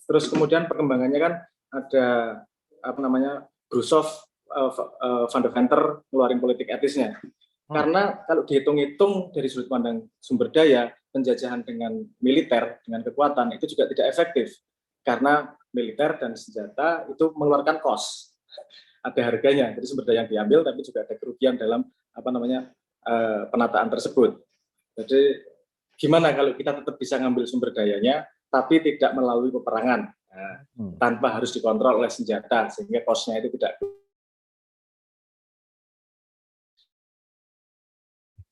Terus kemudian perkembangannya kan ada apa namanya Brusov, Van de Venter ngeluarin politik etisnya. Karena kalau dihitung-hitung dari sudut pandang sumber daya, penjajahan dengan militer, dengan kekuatan itu juga tidak efektif. Karena militer dan senjata itu mengeluarkan cost, ada harganya. Jadi sumber daya yang diambil, tapi juga ada kerugian dalam apa namanya penataan tersebut. Jadi gimana kalau kita tetap bisa ngambil sumber dayanya, tapi tidak melalui peperangan, tanpa harus dikontrol oleh senjata, sehingga cost-nya itu tidak.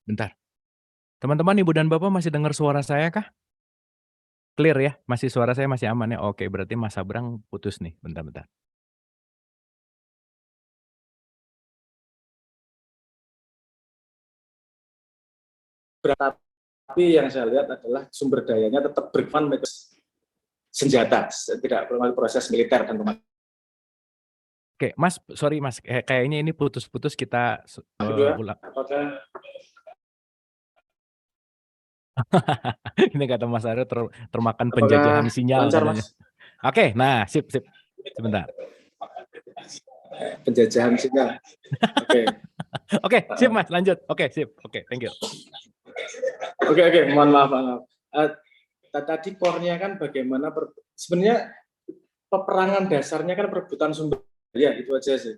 Bentar. Teman-teman, Ibu dan Bapak masih dengar suara saya kah? Clear ya? Masih suara saya masih aman ya? Oke, berarti Mas Abrang putus nih. Bentar-bentar. Tapi yang saya lihat adalah sumber dayanya tetap bermanfaat senjata, tidak melalui proses militer dan pemakaian. Oke, Mas, sorry Mas, kayaknya ini putus-putus kita ulang. Apakah ini kata Mas Aryo termakan penjajahan sinyal lancar, katanya. Mas? Oke, nah sip. Sebentar. Penjajahan sinyal. Oke. Oke, sip Mas, lanjut. Oke, sip. Oke, thank you. Oke, mohon maaf. Tadi core-nya kan bagaimana sebenarnya peperangan dasarnya kan perebutan sumber daya, itu aja sih.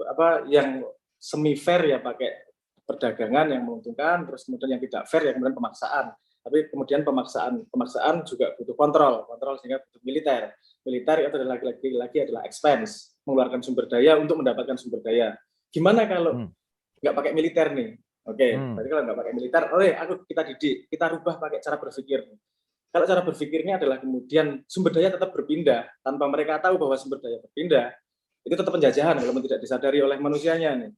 Apa yang semi fair ya pakai perdagangan yang menguntungkan, terus kemudian yang tidak fair ya kemudian pemaksaan. Tapi kemudian pemaksaan juga butuh kontrol sehingga butuh militer. Militer itu adalah lagi adalah expense, mengeluarkan sumber daya untuk mendapatkan sumber daya. Gimana kalau nggak pakai militer nih? Oke, berarti kalau nggak pakai militer, kita didik, kita rubah pakai cara berpikir. Kalau cara berpikirnya adalah kemudian sumber daya tetap berpindah, tanpa mereka tahu bahwa sumber daya berpindah, itu tetap penjajahan kalau tidak disadari oleh manusianya nih.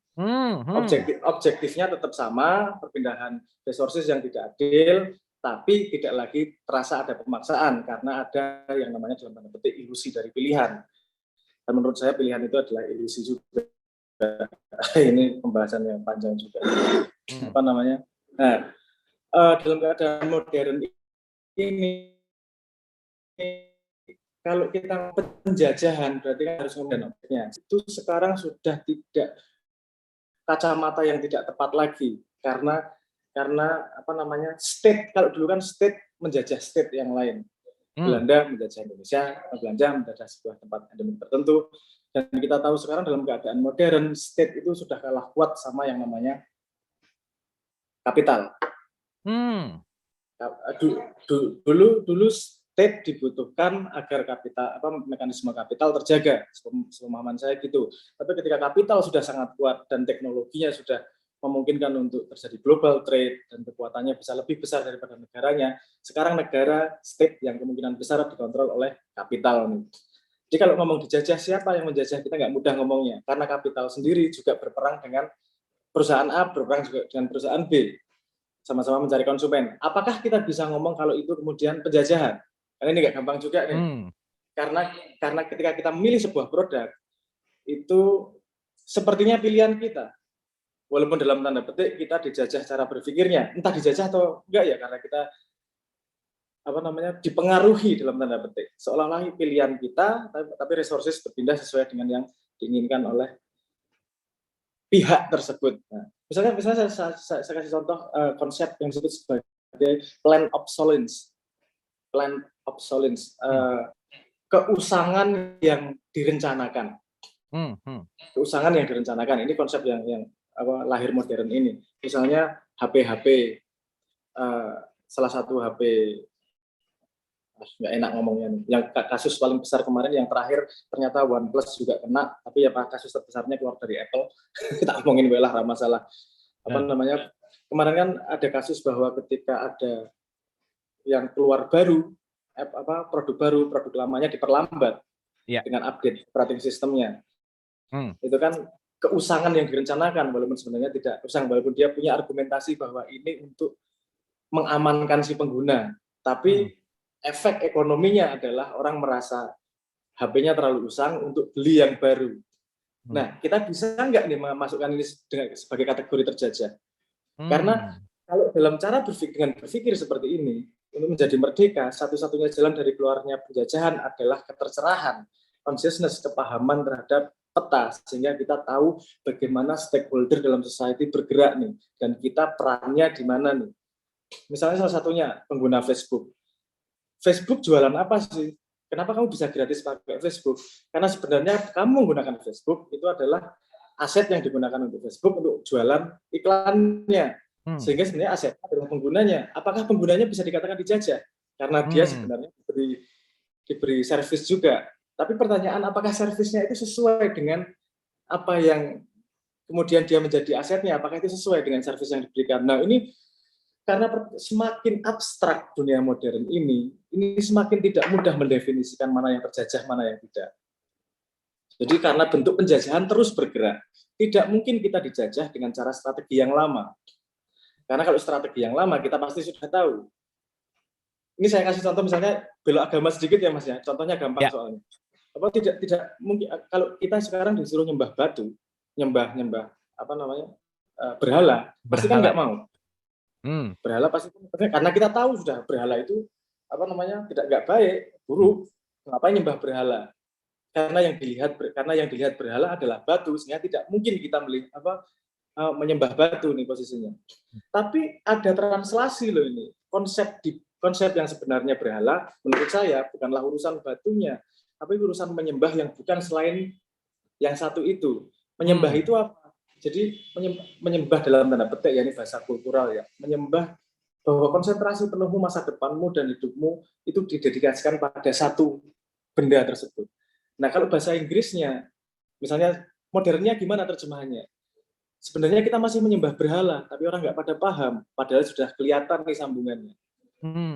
Objektifnya tetap sama, perpindahan resources yang tidak adil, tapi tidak lagi terasa ada pemaksaan karena ada yang namanya dalam tanda petik ilusi dari pilihan. Dan menurut saya pilihan itu adalah ilusi juga. Ini pembahasan yang panjang juga. Apa namanya? Nah, dalam keadaan modern ini, kalau kita penjajahan berarti kan harus ngomongin objeknya. Itu sekarang sudah tidak kacamata yang tidak tepat lagi karena apa namanya state. Kalau dulu kan state menjajah state yang lain. Belanda menjajah Indonesia, Belanda menjajah sebuah tempat endemik tertentu. Dan kita tahu sekarang dalam keadaan modern state itu sudah kalah kuat sama yang namanya kapital. Dulu state dibutuhkan agar kapital mekanisme kapital terjaga, sepemahaman saya gitu. Tapi ketika kapital sudah sangat kuat dan teknologinya sudah memungkinkan untuk terjadi global trade dan kekuatannya bisa lebih besar daripada negaranya, sekarang negara state yang kemungkinan besar dikontrol oleh kapital. Jadi kalau ngomong dijajah, siapa yang menjajah kita nggak mudah ngomongnya, karena kapital sendiri juga berperang dengan perusahaan A, berperang juga dengan perusahaan B. Sama-sama mencari konsumen. Apakah kita bisa ngomong kalau itu kemudian penjajahan? Karena ini nggak gampang juga nih. Karena ketika kita memilih sebuah produk, itu sepertinya pilihan kita. Walaupun dalam tanda petik kita dijajah cara berpikirnya. Entah dijajah atau enggak ya, karena kita dipengaruhi dalam tanda petik. Seolah-olah pilihan kita, tapi resources berpindah sesuai dengan yang diinginkan oleh pihak tersebut. Nah, misalnya saya kasih contoh konsep yang disebut sebagai planned obsolescence. Keusangan yang direncanakan. Keusangan yang direncanakan. Ini konsep yang lahir modern ini. Misalnya HP, salah satu HP, nggak enak ngomongnya nih. Yang kasus paling besar kemarin yang terakhir ternyata OnePlus juga kena, tapi ya kasus terbesarnya keluar dari Apple. Kita ngomongin lah masalah kemarin kan ada kasus bahwa ketika ada yang keluar baru produk baru, produk lamanya diperlambat dengan update operating sistemnya. Itu kan keusangan yang direncanakan, walaupun sebenarnya tidak usang, walaupun dia punya argumentasi bahwa ini untuk mengamankan si pengguna, tapi efek ekonominya adalah orang merasa HP-nya terlalu usang untuk beli yang baru. Nah, kita bisa nggak nih memasukkan ini sebagai kategori terjajah? Karena kalau dalam cara berpikir seperti ini, untuk menjadi merdeka, satu-satunya jalan dari keluarnya penjajahan adalah ketercerahan, consciousness, kepahaman terhadap peta, sehingga kita tahu bagaimana stakeholder dalam society bergerak nih, dan kita perannya di mana nih. Misalnya salah satunya pengguna Facebook. Facebook jualan apa sih? Kenapa kamu bisa gratis pakai Facebook? Karena sebenarnya kamu menggunakan Facebook itu adalah aset yang digunakan untuk Facebook untuk jualan iklannya. Sehingga sebenarnya asetnya adalah penggunanya. Apakah penggunanya bisa dikatakan dijajah? Karena dia sebenarnya diberi servis juga. Tapi pertanyaan, apakah servisnya itu sesuai dengan apa yang kemudian dia menjadi asetnya? Apakah itu sesuai dengan servis yang diberikan? Nah, ini karena semakin abstrak dunia modern ini semakin tidak mudah mendefinisikan mana yang terjajah, mana yang tidak. Jadi karena bentuk penjajahan terus bergerak, tidak mungkin kita dijajah dengan cara strategi yang lama. Karena kalau strategi yang lama kita pasti sudah tahu. Ini saya kasih contoh misalnya belok agama sedikit ya Mas ya. Contohnya gampang soalnya. Apa tidak mungkin kalau kita sekarang disuruh nyembah batu, nyembah apa namanya? Berhala, pasti kan nggak mau. Berhala pasti karena kita tahu sudah berhala itu apa namanya nggak baik, buruk. Ngapain nyembah berhala? Karena yang dilihat berhala adalah batu, sehingga tidak mungkin kita menyembah batu nih posisinya. Tapi ada translasi loh ini. Konsep yang sebenarnya berhala menurut saya bukanlah urusan batunya, tapi urusan menyembah yang bukan selain yang satu itu. Menyembah itu apa? Jadi menyembah dalam tanda petik, ya ini bahasa kultural ya. Menyembah bahwa konsentrasi penuhmu, masa depanmu dan hidupmu itu didedikasikan pada satu benda tersebut. Nah, kalau bahasa Inggrisnya, misalnya modernnya gimana terjemahannya? Sebenarnya kita masih menyembah berhala, tapi orang nggak pada paham. Padahal sudah kelihatan nih sambungannya.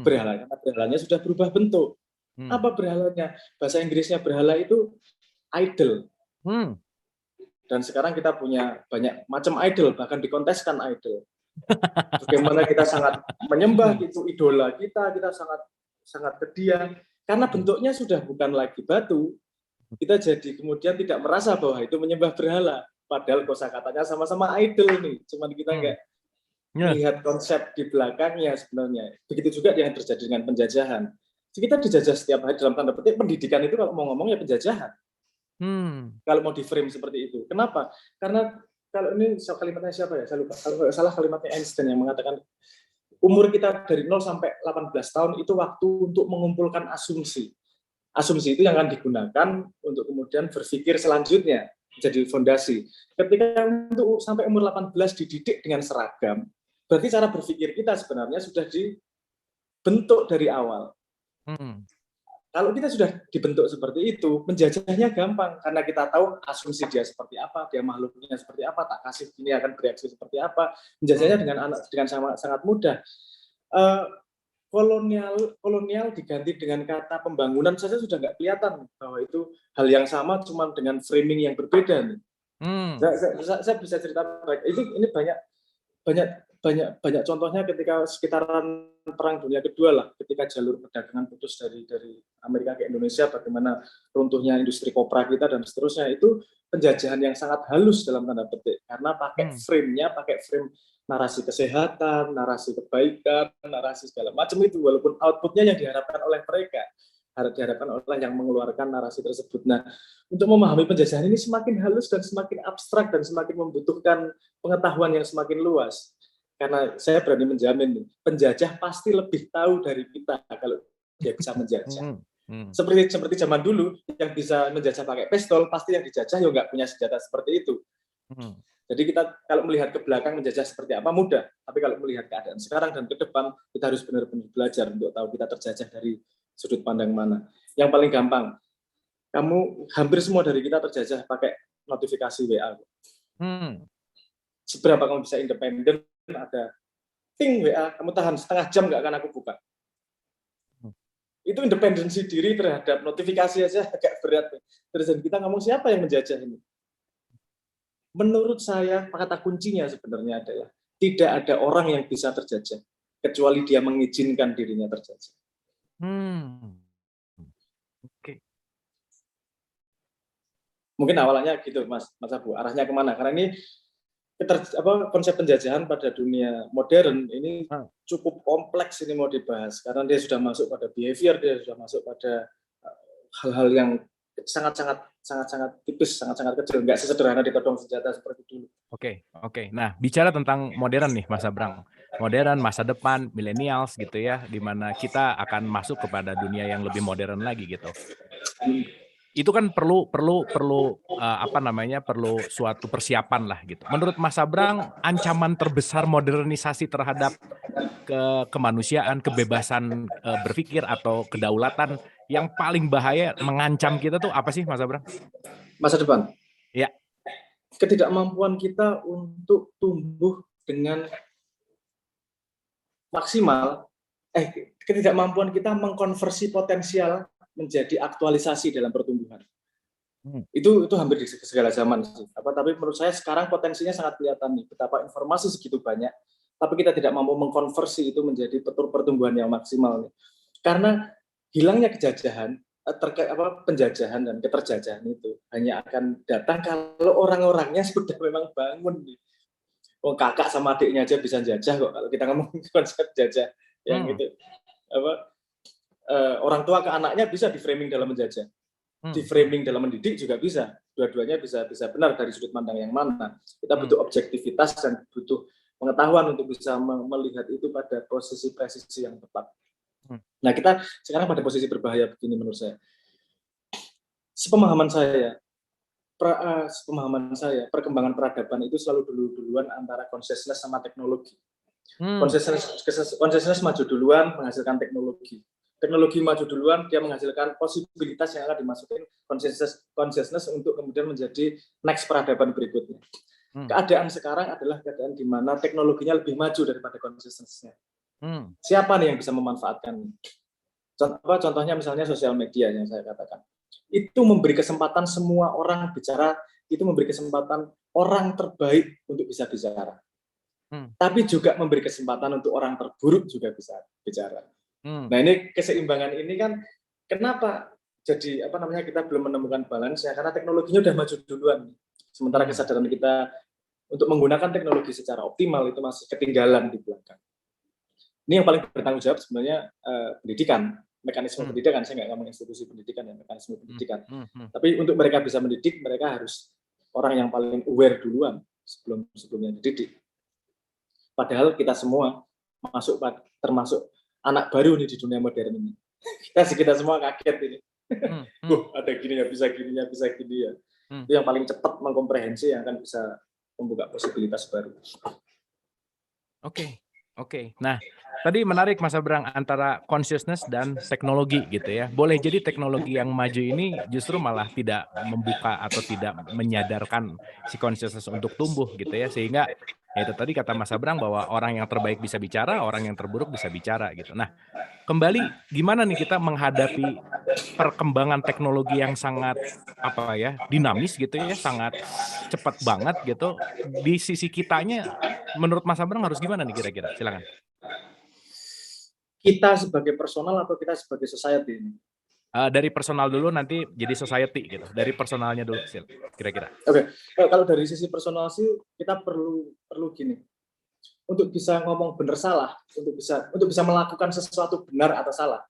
Berhala, karena berhalanya sudah berubah bentuk. Apa berhalanya? Bahasa Inggrisnya berhala itu idol. Dan sekarang kita punya banyak macam idol, bahkan dikonteskan idol. Bagaimana kita sangat menyembah itu idola kita sangat ke dia. Karena bentuknya sudah bukan lagi batu, kita jadi kemudian tidak merasa bahwa itu menyembah berhala. Padahal kosakatanya sama-sama idol nih. Cuman kita nggak melihat konsep di belakangnya sebenarnya. Begitu juga yang terjadi dengan penjajahan. Kita dijajah setiap hari dalam tanda petik. Pendidikan itu kalau mau ngomong ya penjajahan. Kalau mau di frame seperti itu. Kenapa? Karena kalau ini kalimatnya siapa ya? Saya lupa. Kalau salah kalimatnya Einstein yang mengatakan umur kita dari 0 sampai 18 tahun itu waktu untuk mengumpulkan asumsi. Asumsi itu yang akan digunakan untuk kemudian berpikir selanjutnya jadi fondasi. Ketika untuk sampai umur 18 dididik dengan seragam, berarti cara berpikir kita sebenarnya sudah dibentuk dari awal. Kalau kita sudah dibentuk seperti itu, menjajahnya gampang karena kita tahu asumsi dia seperti apa, dia makhluknya seperti apa, tak kasih gini akan bereaksi seperti apa. Menjajahnya dengan sangat mudah. Kolonial diganti dengan kata pembangunan saja sudah nggak kelihatan bahwa itu hal yang sama, cuma dengan framing yang berbeda nih. Saya bisa cerita ini banyak contohnya ketika sekitaran Perang Dunia Kedua lah, ketika jalur perdagangan putus dari Amerika ke Indonesia, bagaimana runtuhnya industri kopra kita dan seterusnya, itu penjajahan yang sangat halus dalam tanda petik karena pakai frame narasi kesehatan, narasi kebaikan, narasi segala macam itu, walaupun outputnya yang diharapkan oleh mereka, diharapkan oleh yang mengeluarkan narasi tersebut. Nah, untuk memahami penjajahan ini semakin halus dan semakin abstrak dan semakin membutuhkan pengetahuan yang semakin luas. Karena saya berani menjamin nih, penjajah pasti lebih tahu dari kita kalau dia bisa menjajah. Seperti zaman dulu, yang bisa menjajah pakai pistol, pasti yang dijajah ya nggak punya senjata seperti itu. Jadi kita kalau melihat ke belakang menjajah seperti apa mudah, tapi kalau melihat keadaan sekarang dan ke depan, kita harus benar-benar belajar untuk tahu kita terjajah dari sudut pandang mana. Yang paling gampang, hampir semua dari kita terjajah pakai notifikasi WA. Seberapa kamu bisa independen, ada ting WA, kamu tahan setengah jam nggak akan aku buka. Itu independensi diri terhadap notifikasi aja agak berat. Terus kita ngomong siapa yang menjajah ini? Menurut saya, kata kuncinya sebenarnya adalah tidak ada orang yang bisa terjajah kecuali dia mengizinkan dirinya terjajah. Oke. Mungkin awalnya gitu, Mas Abu. Arahnya kemana? Karena ini konsep penjajahan pada dunia modern ini cukup kompleks ini mau dibahas karena dia sudah masuk pada behavior, dia sudah masuk pada hal-hal yang sangat tipis, sangat kecil, nggak sesederhana ditodong senjata seperti dulu. Oke. Nah, bicara tentang modern nih, Mas Abrang. Modern, masa depan, millennials gitu ya, di mana kita akan masuk kepada dunia yang lebih modern lagi gitu. Itu kan perlu suatu persiapan lah gitu. Menurut Mas Abrang, ancaman terbesar modernisasi terhadap kemanusiaan, kebebasan berpikir atau kedaulatan yang paling bahaya mengancam kita tuh apa sih, Mas Abrang? Masa depan. Ya. Ketidakmampuan kita untuk tumbuh dengan maksimal, ketidakmampuan kita mengkonversi potensial menjadi aktualisasi dalam pertumbuhan. Itu hampir di segala zaman sih. Tapi menurut saya sekarang potensinya sangat kelihatan nih, betapa informasi segitu banyak, tapi kita tidak mampu mengkonversi itu menjadi pertumbuhan yang maksimal nih. Karena hilangnya kejajahan, penjajahan dan keterjajahan itu hanya akan datang kalau orang-orangnya sudah memang bangun nih. Kakak sama adiknya aja bisa jajah kok kalau kita ngomong konsep jajah yang gitu. Orang tua ke anaknya bisa di framing dalam menjajah, di framing dalam mendidik juga bisa. Dua-duanya bisa benar dari sudut pandang yang mana. Kita butuh objektivitas dan butuh pengetahuan untuk bisa melihat itu pada posisi presisi yang tepat. Nah, kita sekarang pada posisi berbahaya begini menurut saya. Sepemahaman saya, perkembangan peradaban itu selalu duluan antara consciousness sama teknologi. Consciousness maju duluan menghasilkan teknologi. Teknologi maju duluan, dia menghasilkan posibilitas yang akan dimasukin consciousness untuk kemudian menjadi next peradaban berikutnya. Keadaan sekarang adalah keadaan di mana teknologinya lebih maju daripada consciousness-nya. Siapa nih yang bisa memanfaatkan? Contohnya misalnya sosial media yang saya katakan. Itu memberi kesempatan semua orang bicara, itu memberi kesempatan orang terbaik untuk bisa bicara. Tapi juga memberi kesempatan untuk orang terburuk juga bisa bicara. Nah, ini keseimbangan ini kan kenapa jadi kita belum menemukan balance ya, karena teknologinya udah maju duluan. Sementara kesadaran kita untuk menggunakan teknologi secara optimal itu masih ketinggalan di belakang. Ini yang paling bertanggung jawab sebenarnya pendidikan, mekanisme pendidikan. Saya nggak ngomong institusi pendidikan ya, mekanisme pendidikan. Tapi untuk mereka bisa mendidik, mereka harus orang yang paling aware duluan sebelumnya dididik. Padahal kita semua termasuk anak baru nih di dunia modern ini. Kita semua kaget ini. Ada gini ya. Itu yang paling cepat mengkomprehensi yang akan bisa membuka posibilitas baru. Oke. Nah, tadi menarik Mas Abrang antara consciousness dan teknologi gitu ya. Boleh jadi teknologi yang maju ini justru malah tidak membuka atau tidak menyadarkan si consciousness untuk tumbuh gitu ya. Sehingga ya itu tadi kata Mas Abrang bahwa orang yang terbaik bisa bicara, orang yang terburuk bisa bicara gitu. Nah, kembali gimana nih kita menghadapi perkembangan teknologi yang sangat dinamis gitu ya, sangat cepat banget gitu. Di sisi kitanya menurut Mas Abrang harus gimana nih kira-kira? Silakan. Kita sebagai personal atau kita sebagai society ini? Dari personal dulu nanti jadi society gitu. Dari personalnya dulu kira-kira. Oke. Kalau dari sisi personal sih kita perlu gini. Untuk bisa ngomong benar salah, untuk bisa melakukan sesuatu benar atau salah.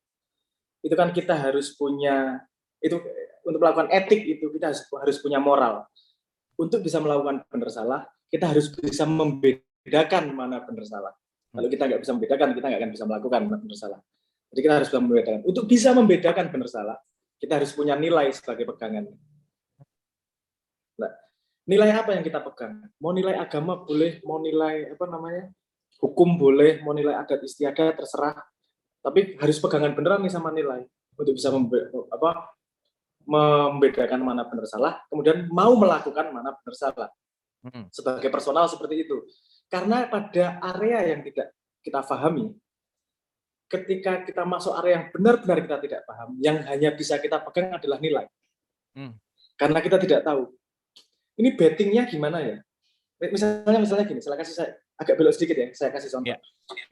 Itu kan kita harus punya untuk melakukan etik itu kita harus punya moral. Untuk bisa melakukan benar salah, kita harus bisa membedakan mana benar salah. Kalau kita nggak bisa membedakan, kita nggak akan bisa melakukan benar salah. Jadi kita harus bisa membedakan. Untuk bisa membedakan benar salah, kita harus punya nilai sebagai pegangan. Nah, nilai apa yang kita pegang? Mau nilai agama boleh, mau nilai hukum boleh, mau nilai adat istiadat terserah. Tapi harus pegangan beneran nih sama nilai untuk bisa membedakan mana benar salah, kemudian mau melakukan mana benar salah. Sebagai personal seperti itu. Karena pada area yang tidak kita pahami, ketika kita masuk area yang benar-benar kita tidak paham, yang hanya bisa kita pegang adalah nilai. Karena kita tidak tahu. Ini bettingnya gimana ya? Misalnya gini, saya agak belok sedikit ya, saya kasih contoh.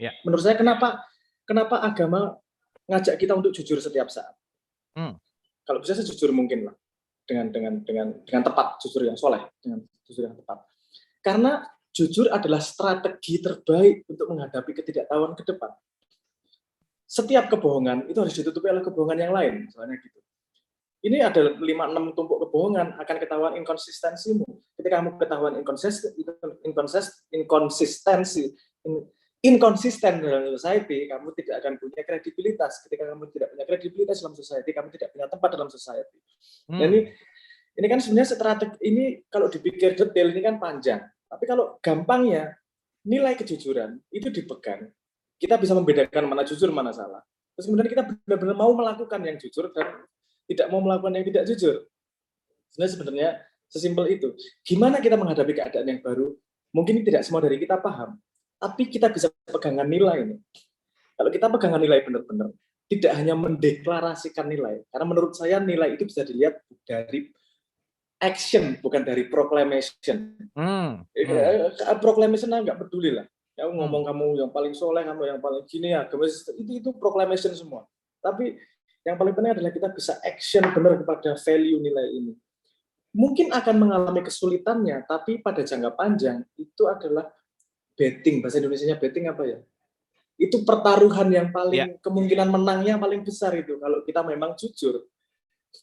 Yeah. Menurut saya kenapa agama ngajak kita untuk jujur setiap saat? Kalau bisa sejujur mungkin lah, dengan tepat, jujur yang soleh, dengan jujur yang tepat. Karena jujur adalah strategi terbaik untuk menghadapi ketidaktahuan ke depan. Setiap kebohongan itu harus ditutupi oleh kebohongan yang lain, misalnya gitu. Ini ada 5-6 tumpuk kebohongan, akan ketahuan inkonsistensimu. Ketika kamu ketahuan inkonsisten dalam society, kamu tidak akan punya kredibilitas. Ketika kamu tidak punya kredibilitas dalam society, kamu tidak punya tempat dalam society. Dan ini kan sebenarnya strategi, ini kalau dipikir detail ini kan panjang. Tapi kalau gampangnya, nilai kejujuran itu dipegang. Kita bisa membedakan mana jujur, mana salah. Terus kemudian kita benar-benar mau melakukan yang jujur dan tidak mau melakukan yang tidak jujur. Sebenarnya sesimpel itu. Gimana kita menghadapi keadaan yang baru? Mungkin tidak semua dari kita paham, tapi kita bisa pegangan nilai ini. Kalau kita pegangan nilai benar-benar, tidak hanya mendeklarasikan nilai, karena menurut saya nilai itu bisa dilihat dari action, bukan dari proclamation. Proclamation nggak peduli lah. Kamu ngomong kamu yang paling soleh, kamu yang paling gini ya, itu proclamation semua. Tapi yang paling penting adalah kita bisa action benar kepada value nilai ini. Mungkin akan mengalami kesulitannya, tapi pada jangka panjang itu adalah betting. Bahasa Indonesianya betting apa ya? Itu pertaruhan yang paling kemungkinan menangnya paling besar itu. Kalau kita memang jujur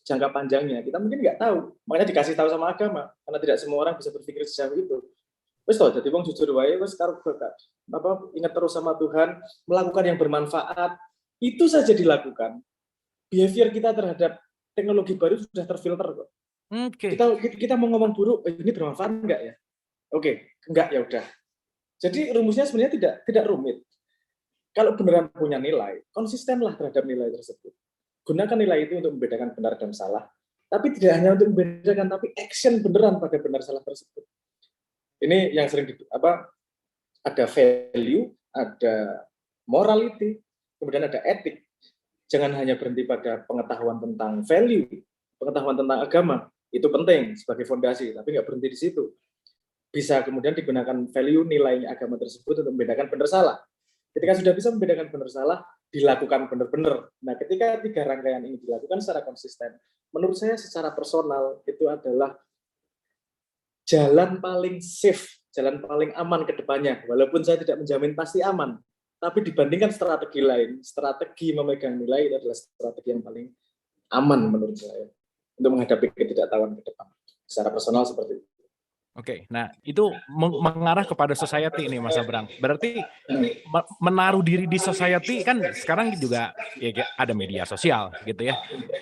jangka panjangnya, kita mungkin nggak tahu. Makanya dikasih tahu sama agama, karena tidak semua orang bisa berpikir sejauh itu. Wes toh, jadi wong jujur wae, wes karo ingat terus sama Tuhan, melakukan yang bermanfaat, itu saja dilakukan. Behavior kita terhadap teknologi baru sudah terfilter kok. Kita mau ngomong buruk, ini bermanfaat enggak ya? Oke, enggak ya udah. Jadi rumusnya sebenarnya tidak rumit. Kalau beneran punya nilai, konsistenlah terhadap nilai tersebut. Gunakan nilai itu untuk membedakan benar dan salah. Tapi tidak hanya untuk membedakan, tapi action beneran pada benar salah tersebut. Ini yang sering ada value, ada morality, kemudian ada etik. Jangan hanya berhenti pada pengetahuan tentang value, pengetahuan tentang agama, itu penting sebagai fondasi, tapi nggak berhenti di situ. Bisa kemudian digunakan value nilai agama tersebut untuk membedakan benar salah. Ketika sudah bisa membedakan benar salah, dilakukan benar-benar. Nah, ketika 3 rangkaian ini dilakukan secara konsisten, menurut saya secara personal itu adalah jalan paling safe, jalan paling aman ke depannya. Walaupun saya tidak menjamin pasti aman, tapi dibandingkan strategi lain, strategi memegang nilai itu adalah strategi yang paling aman menurut saya untuk menghadapi ketidaktahuan ke depan. Secara personal seperti itu. Oke, nah itu mengarah kepada society nih Mas Abrang. Berarti menaruh diri di society kan sekarang juga ya ada media sosial gitu ya.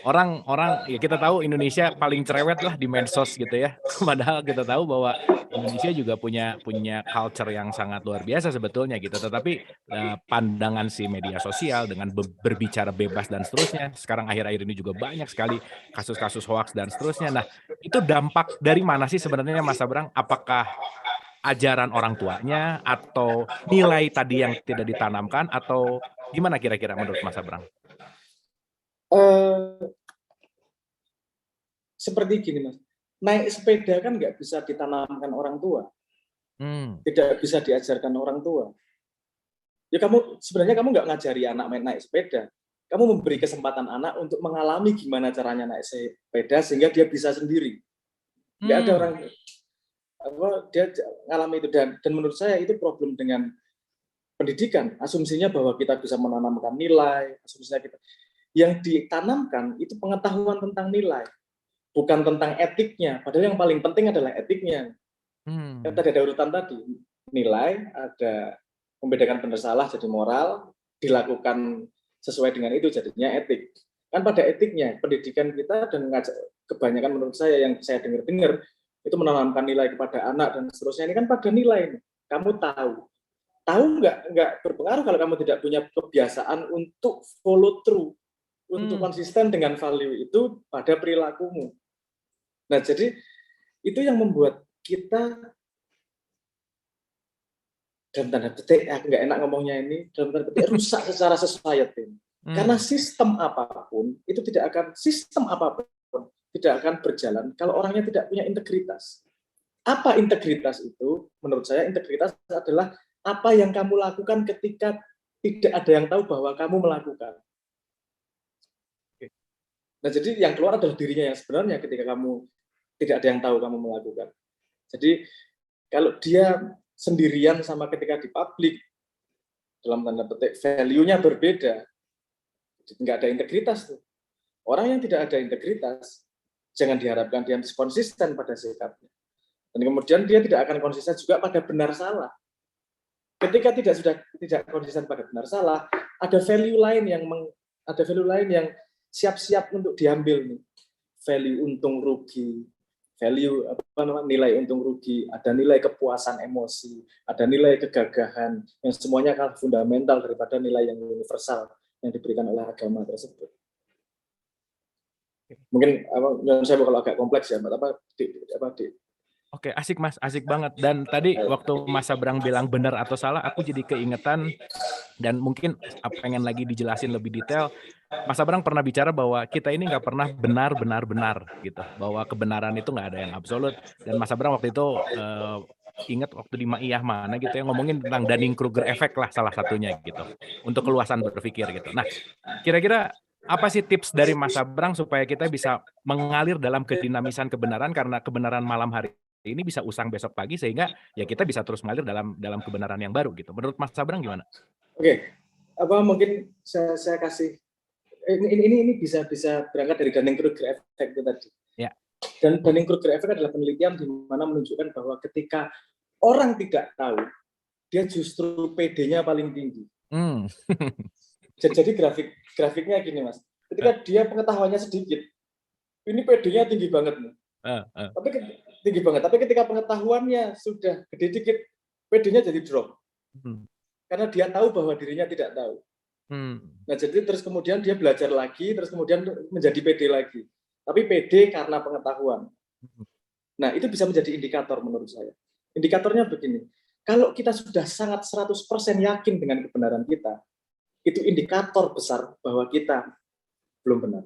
Orang ya kita tahu Indonesia paling cerewet lah di medsos gitu ya. Padahal kita tahu bahwa Indonesia juga punya culture yang sangat luar biasa sebetulnya gitu. Tetapi pandangan si media sosial dengan berbicara bebas dan seterusnya. Sekarang akhir-akhir ini juga banyak sekali kasus-kasus hoax dan seterusnya. Nah, itu dampak dari mana sih sebenarnya Mas Abrang? Apakah ajaran orang tuanya atau nilai tadi yang tidak ditanamkan atau gimana kira-kira menurut Mas Abrang? Seperti gini Mas, naik sepeda kan nggak bisa ditanamkan orang tua, tidak bisa diajarkan orang tua. Ya sebenarnya kamu nggak ngajari anak main naik sepeda, kamu memberi kesempatan anak untuk mengalami gimana caranya naik sepeda sehingga dia bisa sendiri. Nggak ada orang dia ngalami itu dan menurut saya itu problem dengan pendidikan. Asumsinya bahwa kita bisa menanamkan nilai, asumsinya kita yang ditanamkan itu pengetahuan tentang nilai, bukan tentang etiknya. Padahal yang paling penting adalah etiknya. Yang tadi ada urutan tadi, nilai, ada membedakan benar salah jadi moral, dilakukan sesuai dengan itu jadinya etik. Kan pada etiknya pendidikan kita dan kebanyakan menurut saya yang saya dengar itu menanamkan nilai kepada anak dan seterusnya, ini kan pada nilai. Kamu tahu nggak berpengaruh kalau kamu tidak punya kebiasaan untuk follow through, untuk konsisten dengan value itu pada perilakumu. Nah, jadi itu yang membuat kita dalam tanda petik, nggak enak ngomongnya ini, dalam tanda petik rusak secara society. Karena sistem apapun tidak akan berjalan kalau orangnya tidak punya integritas. Apa integritas itu? Menurut saya integritas adalah apa yang kamu lakukan ketika tidak ada yang tahu bahwa kamu melakukan. Nah, jadi yang keluar adalah dirinya yang sebenarnya ketika kamu tidak ada yang tahu kamu melakukan. Jadi kalau dia sendirian sama ketika di publik, dalam tanda petik value-nya berbeda, nggak ada integritas tuh. Orang yang tidak ada integritas, jangan diharapkan dia konsisten pada sikapnya. Dan kemudian dia tidak akan konsisten juga pada benar salah. Ketika tidak konsisten pada benar salah, ada value lain yang siap-siap untuk diambil nih. Value untung rugi, value nilai untung rugi, ada nilai kepuasan emosi, ada nilai kegagahan yang semuanya kan fundamental daripada nilai yang universal yang diberikan oleh agama tersebut. Mungkin saya kalau agak kompleks ya, Oke, asik Mas, asik banget. Dan tadi waktu Mas Sabrang bilang benar atau salah, aku jadi keingetan dan mungkin pengen lagi dijelasin lebih detail. Mas Sabrang pernah bicara bahwa kita ini nggak pernah benar gitu, bahwa kebenaran itu nggak ada yang absolut. Dan Mas Sabrang waktu itu ingat waktu di Maiyah mana gitu ya, ngomongin tentang Dunning-Kruger effect lah salah satunya gitu, untuk keluasan berpikir gitu. Nah, kira-kira apa sih tips dari Mas Sabrang supaya kita bisa mengalir dalam kedinamisan kebenaran, karena kebenaran malam hari ini bisa usang besok pagi, sehingga ya kita bisa terus mengalir dalam kebenaran yang baru gitu. Menurut Mas Sabrang gimana? Oke, mungkin saya kasih ini bisa berangkat dari Dunning-Kruger effect itu tadi. Ya. Dan Dunning-Kruger effect adalah penelitian di mana menunjukkan bahwa ketika orang tidak tahu, dia justru PD-nya paling tinggi. Jadi grafiknya gini Mas, ketika dia pengetahuannya sedikit, ini PD-nya tinggi banget nih. Tapi ketika pengetahuannya sudah gede dikit, PD-nya jadi drop. Karena dia tahu bahwa dirinya tidak tahu. Nah, jadi terus kemudian dia belajar lagi, terus kemudian menjadi PD lagi. Tapi PD karena pengetahuan. Nah, itu bisa menjadi indikator menurut saya. Indikatornya begini, kalau kita sudah sangat 100% yakin dengan kebenaran kita, itu indikator besar bahwa kita belum benar.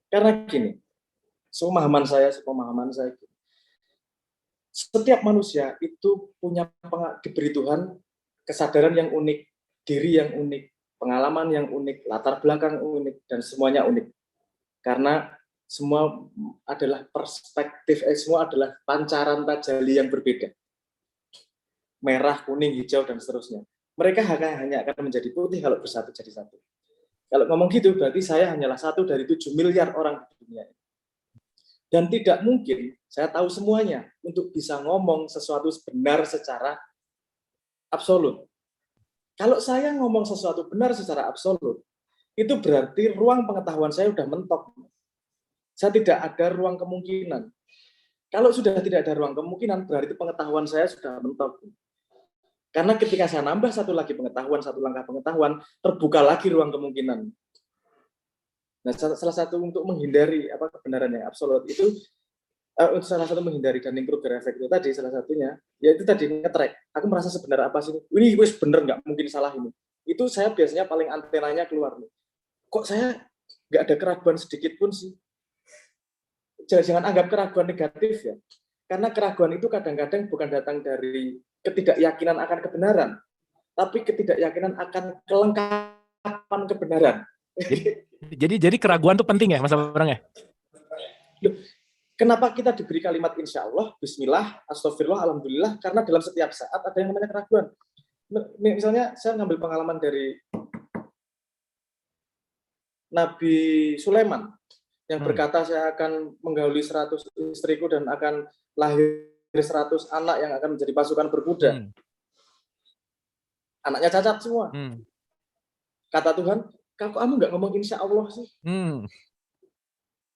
Karena gini, sepemahaman saya, setiap manusia itu punya diberi Tuhan kesadaran yang unik, diri yang unik, pengalaman yang unik, latar belakang unik, dan semuanya unik. Karena semua adalah perspektif, semua adalah pancaran tajali yang berbeda. Merah, kuning, hijau, dan seterusnya. Mereka hanya akan menjadi putih kalau bersatu jadi satu. Kalau ngomong gitu, berarti saya hanyalah satu dari 7 miliar orang di dunia ini. Dan tidak mungkin saya tahu semuanya untuk bisa ngomong sesuatu benar secara absolut. Kalau saya ngomong sesuatu benar secara absolut, itu berarti ruang pengetahuan saya sudah mentok. Saya tidak ada ruang kemungkinan. Kalau sudah tidak ada ruang kemungkinan, berarti pengetahuan saya sudah mentok. Karena ketika saya nambah satu lagi pengetahuan, satu langkah pengetahuan, terbuka lagi ruang kemungkinan. Nah, salah satu untuk menghindari kebenaran yang absolut itu, salah satu menghindari Dunning-Kruger effect itu tadi, salah satunya, yaitu tadi nge-track. Aku merasa sebenar apa sih? Ini wis bener, nggak mungkin salah ini. Itu saya biasanya paling antenanya keluar. Kok saya nggak ada keraguan sedikit pun sih? Jangan anggap keraguan negatif ya. Karena keraguan itu kadang-kadang bukan datang dari ketidakyakinan akan kebenaran, tapi ketidakyakinan akan kelengkapan kebenaran. Jadi keraguan itu penting ya, Mas Sabrang ya? Kenapa kita diberi kalimat insya Allah, bismillah, astagfirullah, alhamdulillah? Karena dalam setiap saat ada yang namanya keraguan. Misalnya saya ngambil pengalaman dari Nabi Sulaiman yang berkata saya akan menggauli 100 istriku dan akan lahir 100 anak yang akan menjadi pasukan berkuda. Anaknya cacat semua. Kata Tuhan, kamu nggak ngomong insya Allah sih?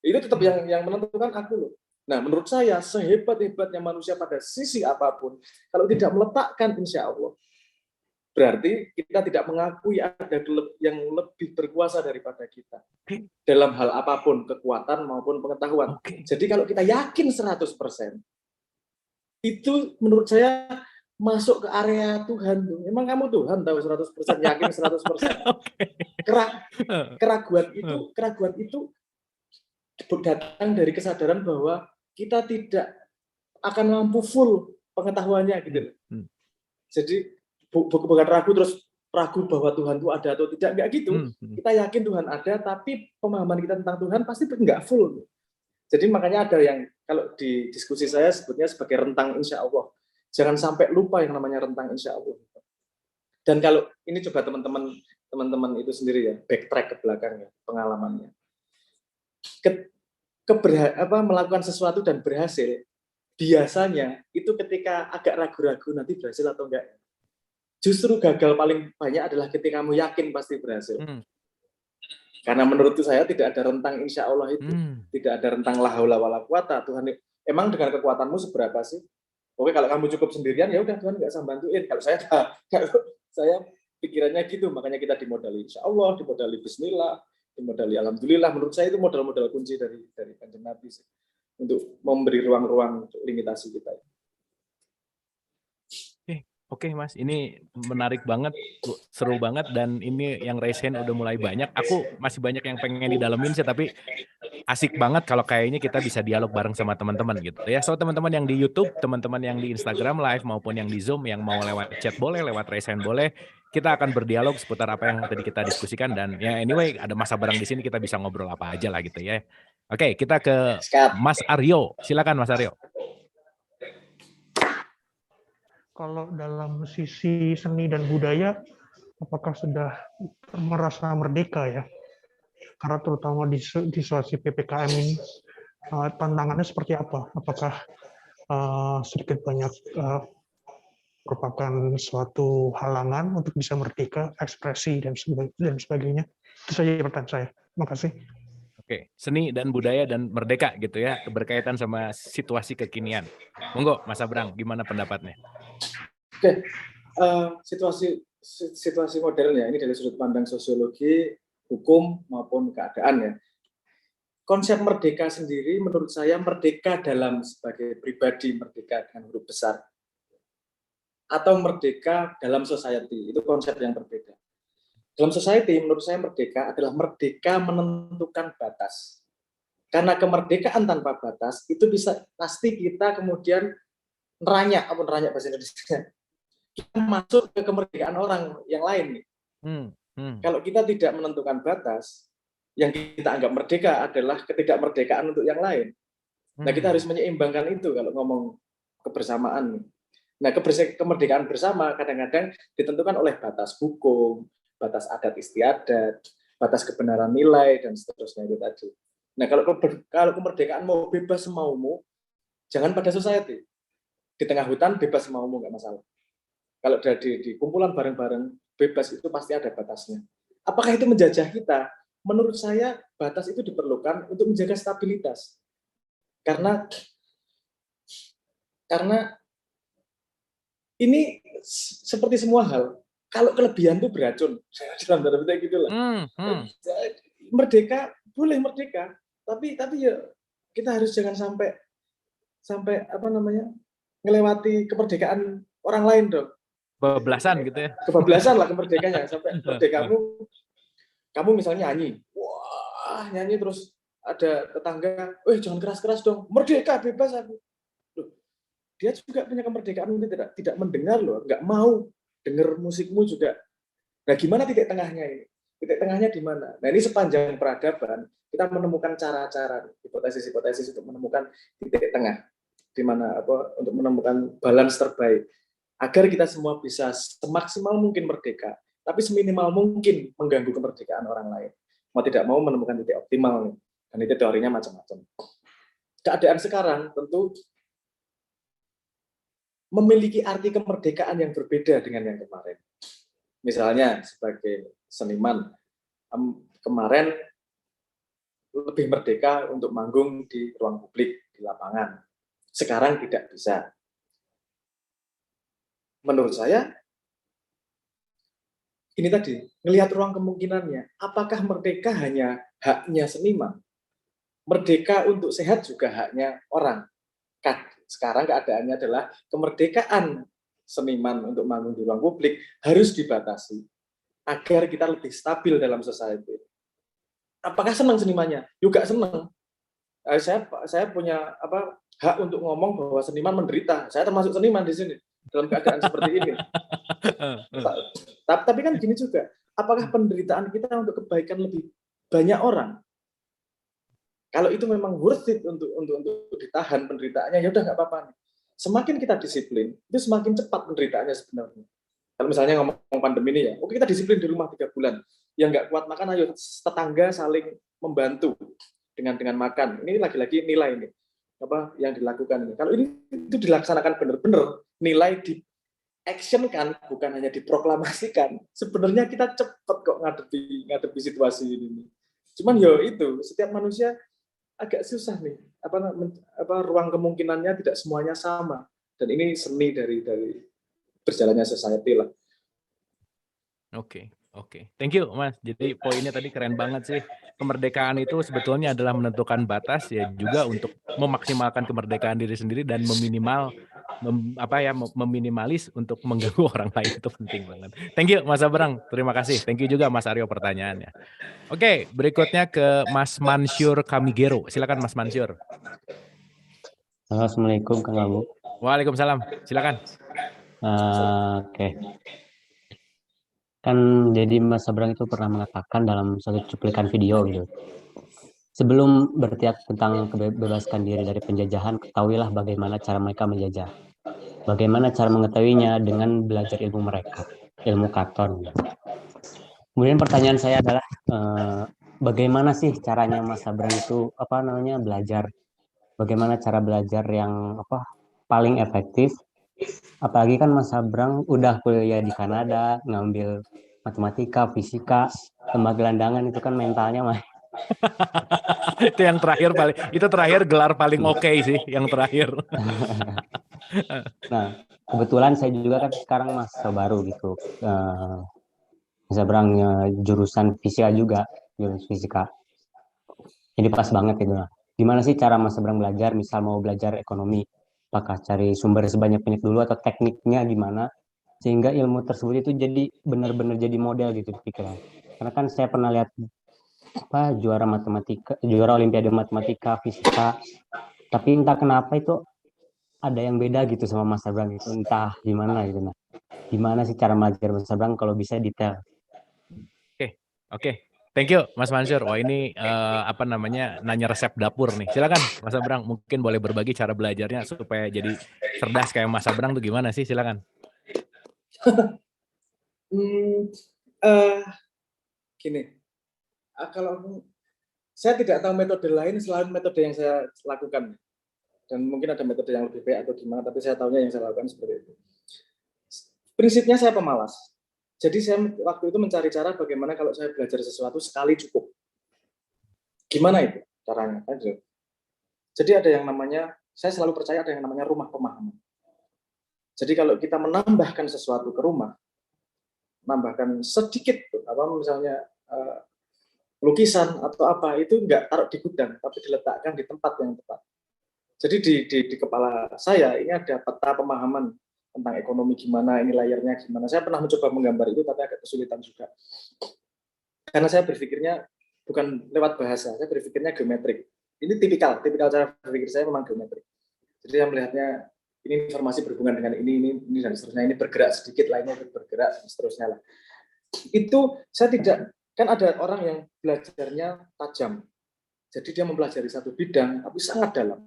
Itu tetap yang menentukan aku loh. Nah, menurut saya sehebat-hebatnya manusia pada sisi apapun, kalau tidak meletakkan insya Allah, berarti kita tidak mengakui ada yang lebih berkuasa daripada kita. Dalam hal apapun, kekuatan maupun pengetahuan. Jadi kalau kita yakin 100%, itu menurut saya masuk ke area Tuhan. Memang kamu Tuhan tahu 100%, yakin 100%. Keraguan itu datang dari kesadaran bahwa kita tidak akan mampu full pengetahuannya gitu. Jadi bukan ragu terus ragu bahwa Tuhan itu ada atau tidak, enggak gitu. Kita yakin Tuhan ada, tapi pemahaman kita tentang Tuhan pasti enggak full. Jadi makanya ada yang kalau di diskusi saya sebutnya sebagai rentang insya Allah. Jangan sampai lupa yang namanya rentang insya Allah. Dan kalau ini coba teman-teman itu sendiri ya, backtrack ke belakang ya, pengalamannya. Melakukan sesuatu dan berhasil, biasanya itu ketika agak ragu-ragu nanti berhasil atau enggak. Justru gagal paling banyak adalah ketika kamu yakin pasti berhasil. Karena menurut saya tidak ada rentang insya Allah itu. Tidak ada rentang la haula wala quwata. Tuhan, emang dengan kekuatanmu seberapa sih? Oke, kalau kamu cukup sendirian, ya udah Tuhan nggak usah bantuin. Kalau saya pikirannya gitu, makanya kita dimodali insya Allah, dimodali bismillah, dimodali alhamdulillah. Menurut saya itu modal-modal kunci dari Kanjeng Nabi sih, untuk memberi ruang-ruang limitasi kita. Oke Mas, ini menarik banget, seru banget, dan ini yang raise hand udah mulai banyak. Aku masih banyak yang pengen didalemin sih, tapi asik banget kalau kayaknya kita bisa dialog bareng sama teman-teman gitu ya. So teman-teman yang di YouTube, teman-teman yang di Instagram Live maupun yang di Zoom, yang mau lewat chat boleh, lewat raise hand boleh. Kita akan berdialog seputar apa yang tadi kita diskusikan, dan ya anyway ada Mas Abrang di sini, kita bisa ngobrol apa aja lah gitu ya. Oke, kita ke Mas Aryo. Silakan Mas Aryo. Kalau dalam sisi seni dan budaya, apakah sudah merasa merdeka ya? Karena terutama di situasi PPKM ini, tantangannya seperti apa? Apakah sedikit banyak merupakan suatu halangan untuk bisa merdeka, ekspresi, dan sebagainya? Itu saja pertanyaan saya. Terima kasih. Oke, seni dan budaya dan merdeka gitu ya, berkaitan sama situasi kekinian. Monggo, Mas Abrang, gimana pendapatnya? Oke, situasi modern ya, ini dari sudut pandang sosiologi, hukum maupun keadaan ya. Konsep merdeka sendiri menurut saya merdeka dalam sebagai pribadi, merdeka dengan huruf besar, atau merdeka dalam society, itu konsep yang berbeda. Dalam society menurut saya merdeka adalah merdeka menentukan batas. Karena kemerdekaan tanpa batas itu bisa pasti kita kemudian neranyak bahasa Indonesia. Kita masuk ke kemerdekaan orang yang lain. Kalau kita tidak menentukan batas, yang kita anggap merdeka adalah ketidakmerdekaan untuk yang lain. Nah, kita harus menyeimbangkan itu kalau ngomong kebersamaan. Nah, kemerdekaan bersama kadang-kadang ditentukan oleh batas hukum, batas adat istiadat, batas kebenaran nilai, dan seterusnya itu tadi. Nah, kalau kemerdekaan mau bebas semaumu, jangan pada society. Di tengah hutan bebas semaumu, nggak masalah. Kalau di kumpulan bareng-bareng, bebas itu pasti ada batasnya. Apakah itu menjajah kita? Menurut saya, batas itu diperlukan untuk menjaga stabilitas. Karena ini seperti semua hal, kalau kelebihan itu beracun. Dalam tanda petik gitu lah. Merdeka, boleh merdeka, tapi ya kita harus jangan sampai ngelewati kemerdekaan orang lain dong. Kebablasan gitu ya. Kebablasan lah kemerdekaannya, sampai kamu misalnya nyanyi, wah nyanyi terus ada tetangga, jangan keras-keras dong, merdeka bebas aku. Loh, dia juga punya kemerdekaan, tidak mendengar loh, nggak mau dengar musikmu juga. Nah, gimana titik tengahnya ini? Titik tengahnya di mana? Nah, ini sepanjang peradaban kita menemukan cara-cara, hipotesis untuk menemukan titik tengah, di mana untuk menemukan balance terbaik. Agar kita semua bisa semaksimal mungkin merdeka, tapi seminimal mungkin mengganggu kemerdekaan orang lain. Mau tidak mau menemukan titik optimal nih. Dan itu teorinya macam-macam. Keadaan sekarang tentu memiliki arti kemerdekaan yang berbeda dengan yang kemarin. Misalnya sebagai seniman, kemarin lebih merdeka untuk manggung di ruang publik, di lapangan. Sekarang tidak bisa. Menurut saya, ini tadi, melihat ruang kemungkinannya, apakah merdeka hanya haknya seniman? Merdeka untuk sehat juga haknya orang. Sekarang keadaannya adalah kemerdekaan seniman untuk manggung di ruang publik harus dibatasi agar kita lebih stabil dalam society. Apakah senang senimannya? Juga senang. Saya punya hak untuk ngomong bahwa seniman menderita. Saya termasuk seniman di sini dalam keadaan seperti ini. Tapi kan gini juga, apakah penderitaan kita untuk kebaikan lebih banyak orang? Kalau itu memang worth it untuk ditahan penderitaannya, ya udah nggak apa-apa. semakin kita disiplin, itu semakin cepat penderitaannya sebenarnya. Kalau misalnya ngomong pandemi ini ya, oke kita disiplin di rumah 3 bulan, yang nggak kuat makan, ayo tetangga saling membantu dengan makan. Ini lagi-lagi nilai ini apa yang dilakukan ini. Kalau ini itu dilaksanakan benar-benar, nilai di action kan, bukan hanya diproklamasikan. Sebenarnya kita cepat kok ngadepi situasi ini. Cuman yo itu setiap manusia agak susah nih. Ruang kemungkinannya tidak semuanya sama. Dan ini seni dari berjalannya society lah. Oke. Thank you, Mas. Jadi poinnya tadi keren banget sih. Kemerdekaan itu sebetulnya adalah menentukan batas ya juga untuk memaksimalkan kemerdekaan diri sendiri dan meminimalis untuk mengganggu orang lain itu penting banget. Thank you, Mas Abrang. Terima kasih. Thank you juga Mas Aryo pertanyaannya. Oke, berikutnya ke Mas Mansyur Kamigero. Silakan Mas Mansyur. Halo, Assalamualaikum Kang Abu. Waalaikumsalam. Silakan. Oke. Kan jadi Mas Abrang itu pernah mengatakan dalam satu cuplikan video gitu. Sebelum berteriak tentang kebebaskan diri dari penjajahan, ketahuilah bagaimana cara mereka menjajah. Bagaimana cara mengetahuinya dengan belajar ilmu mereka, ilmu Katon. Kemudian pertanyaan saya adalah bagaimana sih caranya Mas Abrang itu belajar? Bagaimana cara belajar yang paling efektif? Apalagi kan Mas Abrang udah kuliah di Kanada, ngambil matematika, fisika, tembak gelandangan, itu kan mentalnya mah. Itu yang terakhir gelar paling oke sih, yang terakhir. Nah, kebetulan saya juga kan sekarang mahasiswa baru gitu. Mas Abrang jurusan fisika juga, jurusan fisika. Jadi pas banget gitu. Nah, gimana sih cara Mas Abrang belajar, misal mau belajar ekonomi? Apakah cari sumber sebanyak-banyak dulu atau tekniknya gimana sehingga ilmu tersebut itu jadi benar-benar jadi model gitu di pikiran. Karena kan saya pernah lihat juara olimpiade matematika, fisika, tapi entah kenapa itu ada yang beda gitu sama Mas Abrang itu, entah gimana gitu. Nah, gimana sih cara belajar Mas Abrang kalau bisa detail? Oke. Thank you Mas Mansyur. Wah ini nanya resep dapur nih. Silakan Mas Abrang, mungkin boleh berbagi cara belajarnya supaya jadi cerdas kayak Mas Abrang tuh gimana sih? Silakan. Gini, kalau saya tidak tahu metode lain selain metode yang saya lakukan, dan mungkin ada metode yang lebih baik atau gimana, tapi saya tahunya yang saya lakukan seperti itu. Prinsipnya saya pemalas. Jadi saya waktu itu mencari cara bagaimana kalau saya belajar sesuatu sekali cukup. Gimana itu caranya? Jadi ada yang namanya, saya selalu percaya ada yang namanya rumah pemahaman. Jadi kalau kita menambahkan sesuatu ke rumah, menambahkan sedikit, misalnya lukisan atau apa, itu enggak taruh di gudang, tapi diletakkan di tempat yang tepat. Jadi di kepala saya ini ada peta pemahaman tentang ekonomi gimana, ini layarnya gimana. Saya pernah mencoba menggambar itu, tapi agak kesulitan juga. Karena saya berpikirnya bukan lewat bahasa, saya berpikirnya geometrik. Ini tipikal cara berpikir saya memang geometrik. Jadi saya melihatnya ini informasi berhubungan dengan ini dan seterusnya, ini bergerak sedikit, lainnya bergerak, dan seterusnya lah. Itu saya tidak, kan ada orang yang belajarnya tajam. Jadi dia mempelajari satu bidang, tapi sangat dalam.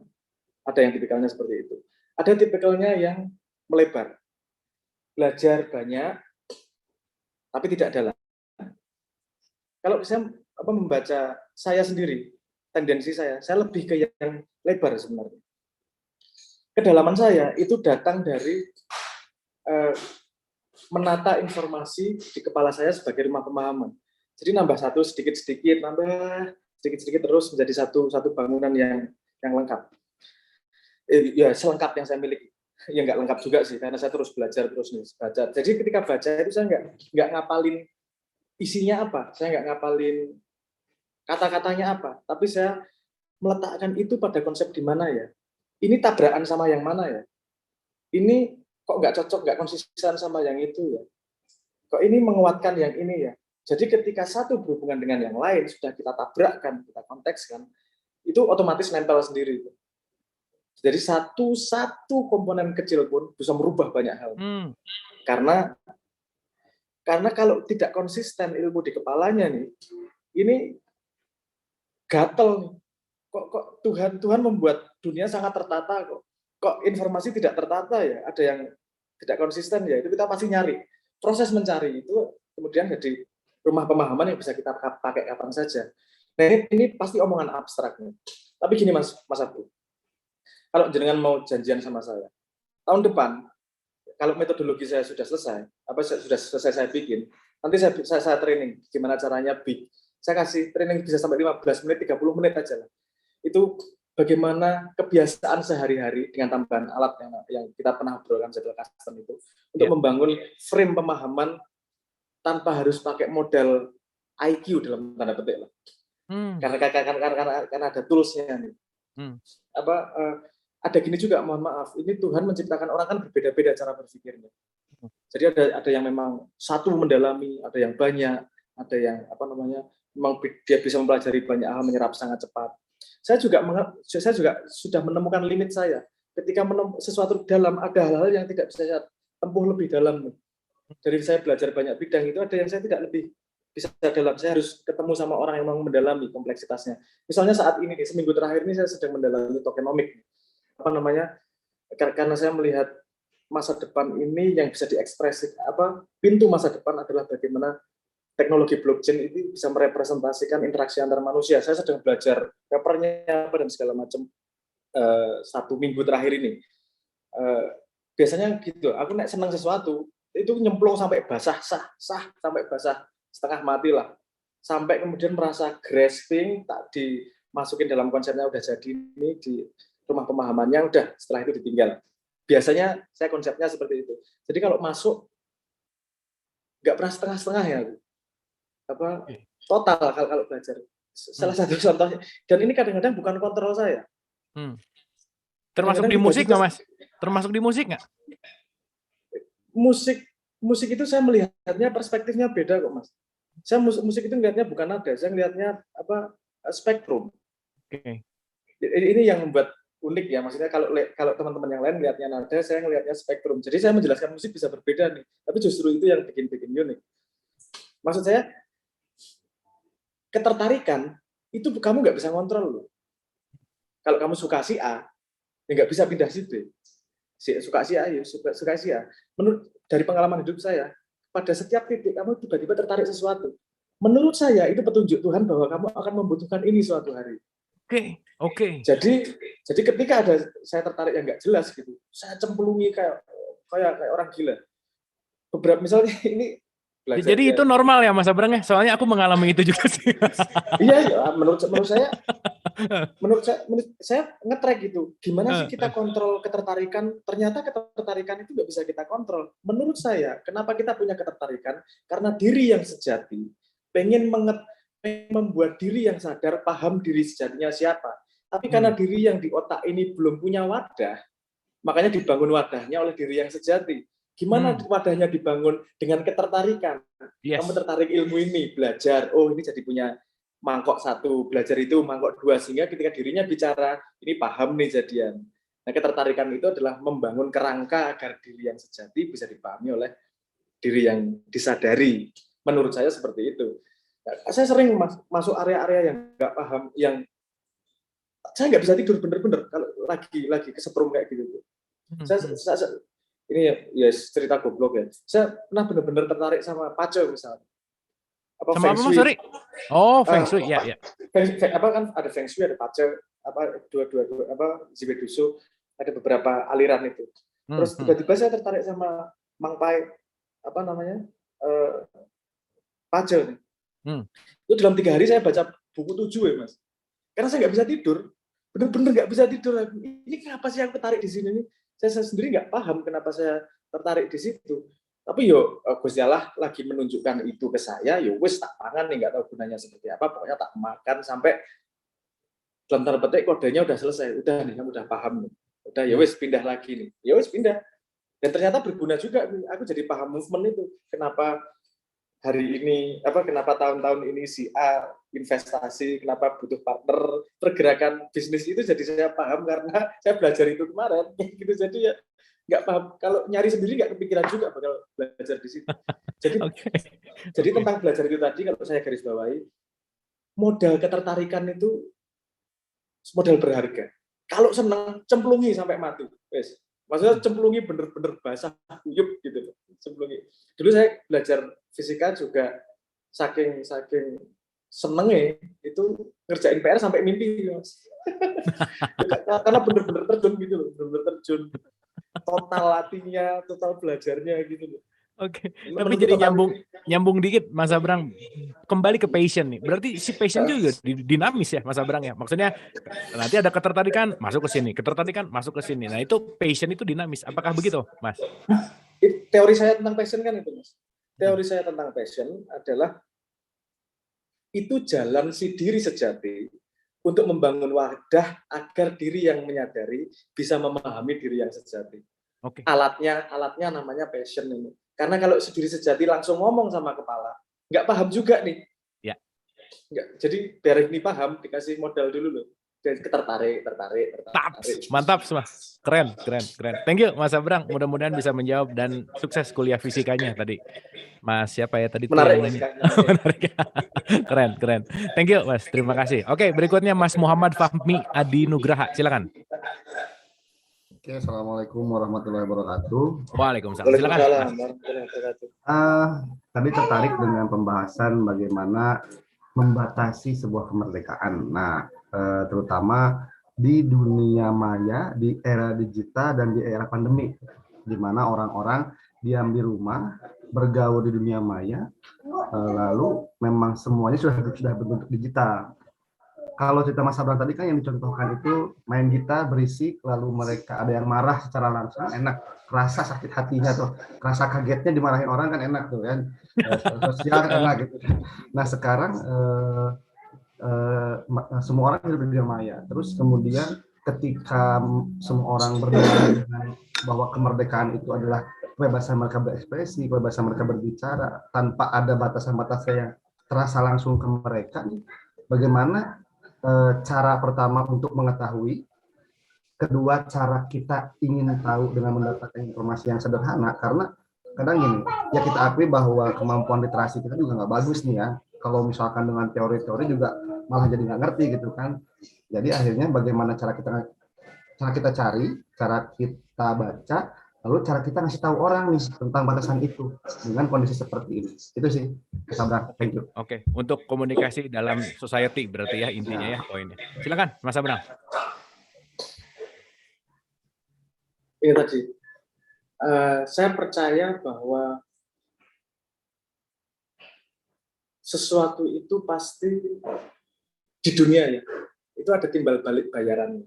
Ada yang tipikalnya seperti itu. Ada tipikalnya yang melebar. Belajar banyak, tapi tidak dalam. Kalau saya membaca saya sendiri, tendensi saya lebih ke yang lebar sebenarnya. Kedalaman saya itu datang dari menata informasi di kepala saya sebagai rumah pemahaman. Jadi nambah satu sedikit-sedikit, terus menjadi satu bangunan yang lengkap. Ya selengkap yang saya miliki. Ya nggak lengkap juga sih, karena saya terus belajar, terus baca. Jadi ketika baca itu saya nggak ngapalin isinya apa, saya nggak ngapalin kata-katanya apa, tapi saya meletakkan itu pada konsep di mana ya. Ini tabrakan sama yang mana ya? Ini kok nggak cocok, nggak konsisten sama yang itu ya? Kok ini menguatkan yang ini ya? Jadi ketika satu berhubungan dengan yang lain, sudah kita tabrakkan, kita kontekskan, itu otomatis nempel sendiri. Jadi satu komponen kecil pun bisa merubah banyak hal. Karena kalau tidak konsisten ilmu di kepalanya nih, ini gatel nih. Kok Tuhan membuat dunia sangat tertata kok. kok informasi tidak tertata ya, ada yang tidak konsisten ya, itu kita pasti nyari. Proses mencari itu kemudian jadi rumah pemahaman yang bisa kita pakai kapan saja. Nah ini pasti omongan abstraknya. Tapi gini Mas Abdul, kalau jenengan mau janjian sama saya, tahun depan, kalau metodologi saya sudah selesai, sudah selesai saya bikin, nanti saya training gimana caranya big. Saya kasih training bisa sampai 15 menit, 30 menit aja lah. Itu bagaimana kebiasaan sehari-hari dengan tambahan alat yang kita pernah obrolkan jadwal custom itu untuk membangun frame pemahaman tanpa harus pakai modal IQ dalam tanda petik lah. Karena ada toolsnya nih. Ada gini juga, mohon maaf, ini Tuhan menciptakan orang kan berbeda-beda cara berpikirnya. Jadi ada yang memang satu mendalami, ada yang banyak, ada yang memang dia bisa mempelajari banyak hal, menyerap sangat cepat. Saya juga sudah menemukan limit saya. Ketika sesuatu dalam, ada hal-hal yang tidak bisa saya tempuh lebih dalam. Dari saya belajar banyak bidang itu ada yang saya tidak lebih bisa dalam. Saya harus ketemu sama orang yang memang mendalami kompleksitasnya. Misalnya saat ini, seminggu terakhir ini saya sedang mendalami tokenomik. Karena saya melihat masa depan ini yang bisa diekspresikan, pintu masa depan adalah bagaimana teknologi blockchain itu bisa merepresentasikan interaksi antar manusia. Saya sedang belajar papernya dan segala macam 1 minggu terakhir ini. Biasanya gitu, aku senang sesuatu itu nyemplung sampai basah sampai basah setengah mati lah, sampai kemudian merasa grasping, tak dimasukin dalam konsepnya udah jadi ini di rumah pemahamannya, udah setelah itu ditinggal. Biasanya saya konsepnya seperti itu. Jadi kalau masuk nggak pernah setengah-setengah ya. Total kalau belajar. Salah satu contohnya, dan ini kadang-kadang bukan kontrol saya. Termasuk di musik nggak Mas? Termasuk di musik nggak? Musik itu saya melihatnya perspektifnya beda kok Mas. Saya musik itu melihatnya bukan nada, saya melihatnya spektrum. Ini yang membuat unik ya, maksudnya kalau teman-teman yang lain melihatnya nada, saya melihatnya spektrum. Jadi saya menjelaskan musik bisa berbeda nih, tapi justru itu yang bikin unik. Maksud saya, ketertarikan itu kamu nggak bisa ngontrol loh. Kalau kamu suka si A, ya nggak bisa pindah si B. Suka si A, ya suka si A. Menurut dari pengalaman hidup saya, pada setiap titik kamu tiba-tiba tertarik sesuatu. Menurut saya itu petunjuk Tuhan bahwa kamu akan membutuhkan ini suatu hari. Oke. Jadi ketika ada saya tertarik yang nggak jelas gitu, saya cemplungi kayak orang gila. Beberapa misalnya ini. Jadi itu normal ya Mas Abrang ya? Soalnya aku mengalami itu juga sih. Iya, menurut saya nge-track gitu. Gimana sih kita kontrol ketertarikan? Ternyata ketertarikan itu nggak bisa kita kontrol. Menurut saya, kenapa kita punya ketertarikan? Karena diri yang sejati pengen membuat diri yang sadar, paham diri sejatinya siapa. Tapi karena diri yang di otak ini belum punya wadah, makanya dibangun wadahnya oleh diri yang sejati. Gimana wadahnya dibangun? Dengan ketertarikan. Kamu tertarik ilmu ini, belajar. Oh, ini jadi punya mangkok 1, belajar itu mangkok 2. Sehingga ketika dirinya bicara, ini paham nih jadian. Nah, ketertarikan itu adalah membangun kerangka agar diri yang sejati bisa dipahami oleh diri yang disadari. Menurut saya seperti itu. Saya sering masuk area-area yang nggak paham, yang saya nggak bisa tidur bener-bener kalau lagi kesetrum kayak gitu. Ini ya cerita goblok ya. Saya pernah benar-benar tertarik sama pace misalnya. Sama apa Mas? Sorry. Oh, Feng Shui, ya. Kan ada Feng Shui, ada pace, dua Zibedusu, ada beberapa aliran itu. Terus tiba-tiba saya tertarik sama Mang Pai, pace nih. Itu dalam 3 hari saya baca buku 7 ya Mas. Karena saya nggak bisa tidur, benar-benar nggak bisa tidur. Ini kenapa sih aku tertarik di sini nih? Saya sendiri nggak paham kenapa saya tertarik di situ. Tapi Gusti Allah lagi menunjukkan itu ke saya, wis tak pangan nih, nggak tahu gunanya seperti apa, pokoknya tak makan sampai dalam tanda petik kodenya udah selesai, udah nih kamu udah paham nih, udah wis pindah lagi nih, wis pindah. Dan ternyata berguna juga, aku jadi paham movement itu, kenapa hari ini, kenapa tahun-tahun ini si A investasi, kenapa butuh partner, pergerakan bisnis itu jadi saya paham karena saya belajar itu kemarin, gitu. Jadi ya nggak paham, kalau nyari sendiri nggak kepikiran juga bakal belajar di situ. Jadi tentang belajar itu tadi, kalau saya garis bawahi, modal ketertarikan itu modal berharga. Kalau seneng cemplungi sampai mati. Wes. Maksudnya cemplungi bener-bener basah kuyup gitu. Cemplungi. Dulu saya belajar fisika juga saking senengnya itu ngerjain PR sampai mimpi, Mas. Karena bener-bener terjun gitu loh, bener-bener terjun total latihnya, total belajarnya gitu loh. Oke, tapi jadi nyambung dikit Mas Abrang, kembali ke passion nih. Berarti si passion juga dinamis ya Mas Abrang ya. Maksudnya nanti ada ketertarikan masuk ke sini, ketertarikan masuk ke sini. Nah, itu passion itu dinamis. Apakah begitu, Mas? Teori saya tentang passion kan itu, Mas. Teori saya tentang passion adalah itu jalan si diri sejati untuk membangun wadah agar diri yang menyadari bisa memahami diri yang sejati. Oke. Alatnya namanya passion ini. Karena kalau diri sejati langsung ngomong sama kepala, nggak paham juga nih. Ya. Nggak, jadi biar ini paham, dikasih modal dulu loh. Dan tertarik. Mantap, Mas. Keren. Thank you, Mas Abrang. Mudah-mudahan bisa menjawab dan sukses kuliah fisikanya tadi. Mas siapa ya tadi? Menarik, tuh yang menarik. Keren. Thank you, Mas. Terima kasih. Oke, berikutnya Mas Muhammad Fahmi Adi Nugraha. Silakan. Oke, assalamualaikum warahmatullahi wabarakatuh. Waalaikumsalam. Silakan. Tadi tertarik dengan pembahasan bagaimana membatasi sebuah kemerdekaan. Nah, terutama di dunia maya, di era digital dan di era pandemi, di mana orang-orang diam di rumah, bergaul di dunia maya, lalu memang semuanya sudah berbentuk digital. Kalau cerita Mas Abrang tadi kan yang dicontohkan itu main gitar berisik, lalu mereka ada yang marah secara langsung, enak, kerasa sakit hatinya tuh, kerasa kagetnya dimarahin orang kan enak tuh kan, sosial kan enak gitu. Nah sekarang semua orang hidup di dunia maya, terus kemudian ketika semua orang berdamai dengan bahwa kemerdekaan itu adalah kebebasan mereka berekspresi, kebebasan mereka berbicara tanpa ada batasan-batasan yang terasa langsung ke mereka, bagaimana cara pertama untuk mengetahui, kedua cara kita ingin tahu dengan mendapatkan informasi yang sederhana, karena kadang gini, ya kita akui bahwa kemampuan literasi kita juga nggak bagus nih ya, kalau misalkan dengan teori-teori juga malah jadi nggak ngerti gitu kan. Jadi akhirnya bagaimana cara kita cari, cara kita baca, lalu cara kita ngasih tahu orang nih tentang batasan itu dengan kondisi seperti ini. Itu sih, Mas Abrang. Thank you. Oke, untuk komunikasi dalam society berarti ya intinya ya poinnya. Silakan, Mas Abrang. Ini tadi, saya percaya bahwa sesuatu itu pasti di dunia ya, itu ada timbal balik bayarannya.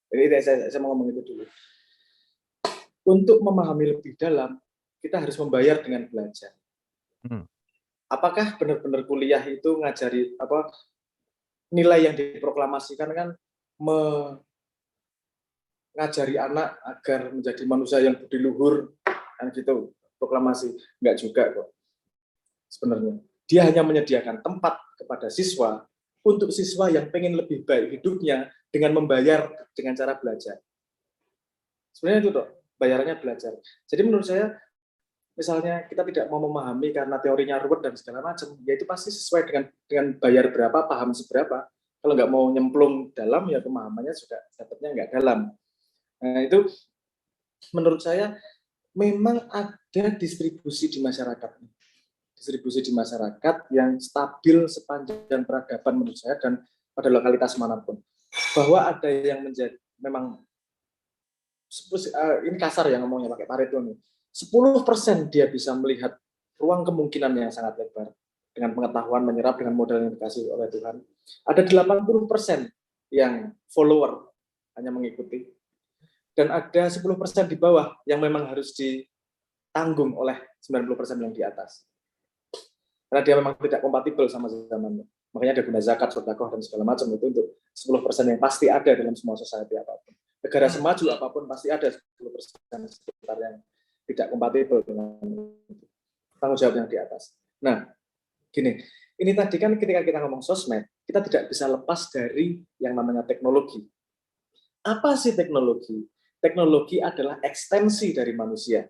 Jadi saya mau ngomong itu dulu. Untuk memahami lebih dalam, kita harus membayar dengan belajar. Apakah benar-benar kuliah itu ngajari apa nilai yang diproklamasikan kan mengajari anak agar menjadi manusia yang budi luhur kan gitu proklamasi? Enggak juga kok. Sebenarnya dia hanya menyediakan tempat kepada siswa untuk siswa yang pengen lebih baik hidupnya dengan membayar dengan cara belajar. Sebenarnya itu dok. Bayarannya belajar. Jadi menurut saya, misalnya kita tidak mau memahami karena teorinya ruwet dan segala macam, ya itu pasti sesuai dengan bayar berapa, paham seberapa. Kalau nggak mau nyemplung dalam, ya pemahamannya sudah dapatnya nggak dalam. Nah itu menurut saya memang ada distribusi di masyarakat. Distribusi di masyarakat yang stabil sepanjang peradaban menurut saya dan pada lokalitas manapun. Bahwa ada yang menjadi memang ini kasar ya ngomongnya pakai Pareto nih. 10% dia bisa melihat ruang kemungkinan yang sangat lebar dengan pengetahuan menyerap dengan modal yang dikasih oleh Tuhan. Ada 80% yang follower hanya mengikuti. Dan ada 10% di bawah yang memang harus ditanggung oleh 90% yang di atas. Karena dia memang tidak kompatibel sama zamannya. Makanya ada guna zakat, sedekah dan segala macam itu untuk 10% yang pasti ada dalam semua society apapun. Negara semaju apapun pasti ada 10% sekitar yang tidak kompatibel dengan tanggung jawab yang di atas. Nah, gini, ini tadi kan ketika kita ngomong sosmed, kita tidak bisa lepas dari yang namanya teknologi. Apa sih teknologi? Teknologi adalah ekstensi dari manusia.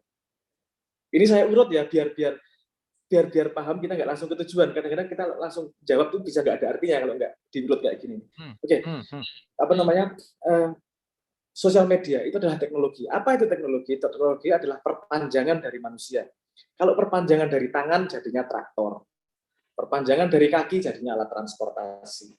Ini saya urut ya, biar biar paham, kita nggak langsung ke tujuan. Kadang-kadang kita langsung jawab tuh bisa nggak ada artinya kalau nggak di-upload kayak gini. Oke. Apa namanya, sosial media itu adalah teknologi. Apa itu teknologi? Teknologi adalah perpanjangan dari manusia. Kalau perpanjangan dari tangan jadinya traktor. Perpanjangan dari kaki jadinya alat transportasi.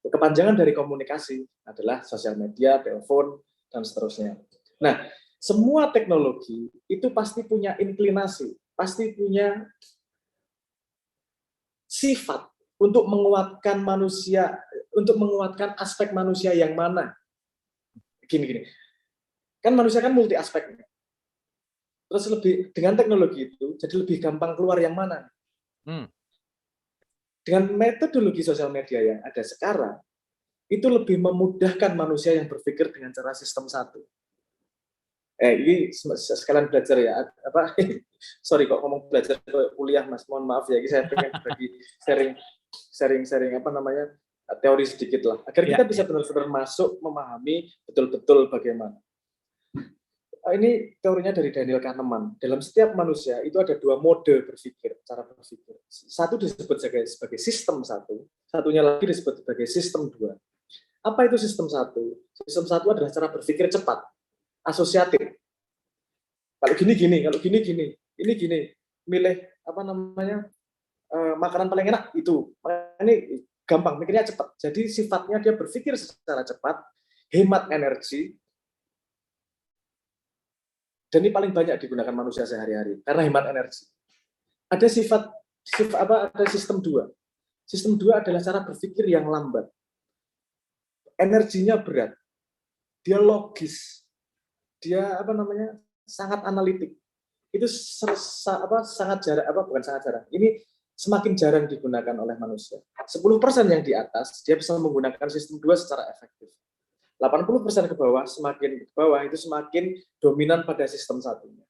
Kepanjangan dari komunikasi adalah sosial media, telepon, dan seterusnya. Nah, semua teknologi itu pasti punya inklinasi, pasti punya sifat untuk menguatkan manusia, untuk menguatkan aspek manusia yang mana. Gini. Kan manusia kan multi aspek. Terus lebih dengan teknologi itu jadi lebih gampang keluar yang mana. Dengan metodologi sosial media yang ada sekarang, itu lebih memudahkan manusia yang berpikir dengan cara sistem satu. Ini sekalian belajar ya, apa? Sorry kok ngomong belajar kuliah Mas, mohon maaf ya, saya pengen bagi sharing apa namanya, teori sedikit lah, agar kita bisa benar-benar masuk memahami betul-betul bagaimana. Ini teorinya dari Daniel Kahneman. Dalam setiap manusia itu ada dua mode berpikir, cara berpikir. Satu disebut sebagai sistem satu, satunya lagi disebut sebagai sistem dua. Apa itu sistem satu? Sistem satu adalah cara berpikir cepat, asosiatif. Kalau gini, kalau gini, ini gini. Milih apa namanya, makanan paling enak itu. Ini gampang, mikirnya cepat. Jadi sifatnya dia berpikir secara cepat, hemat energi. Dan ini paling banyak digunakan manusia sehari-hari karena hemat energi. Ada sifat apa? Ada sistem dua. Sistem dua adalah cara berpikir yang lambat. Energinya berat. Dia logis. Dia apa namanya? Sangat analitik. Itu sangat jarang, bukan sangat jarang. Ini semakin jarang digunakan oleh manusia. 10% yang di atas dia bisa menggunakan sistem dua secara efektif. 80% ke bawah, semakin ke bawah itu semakin dominan pada sistem satunya.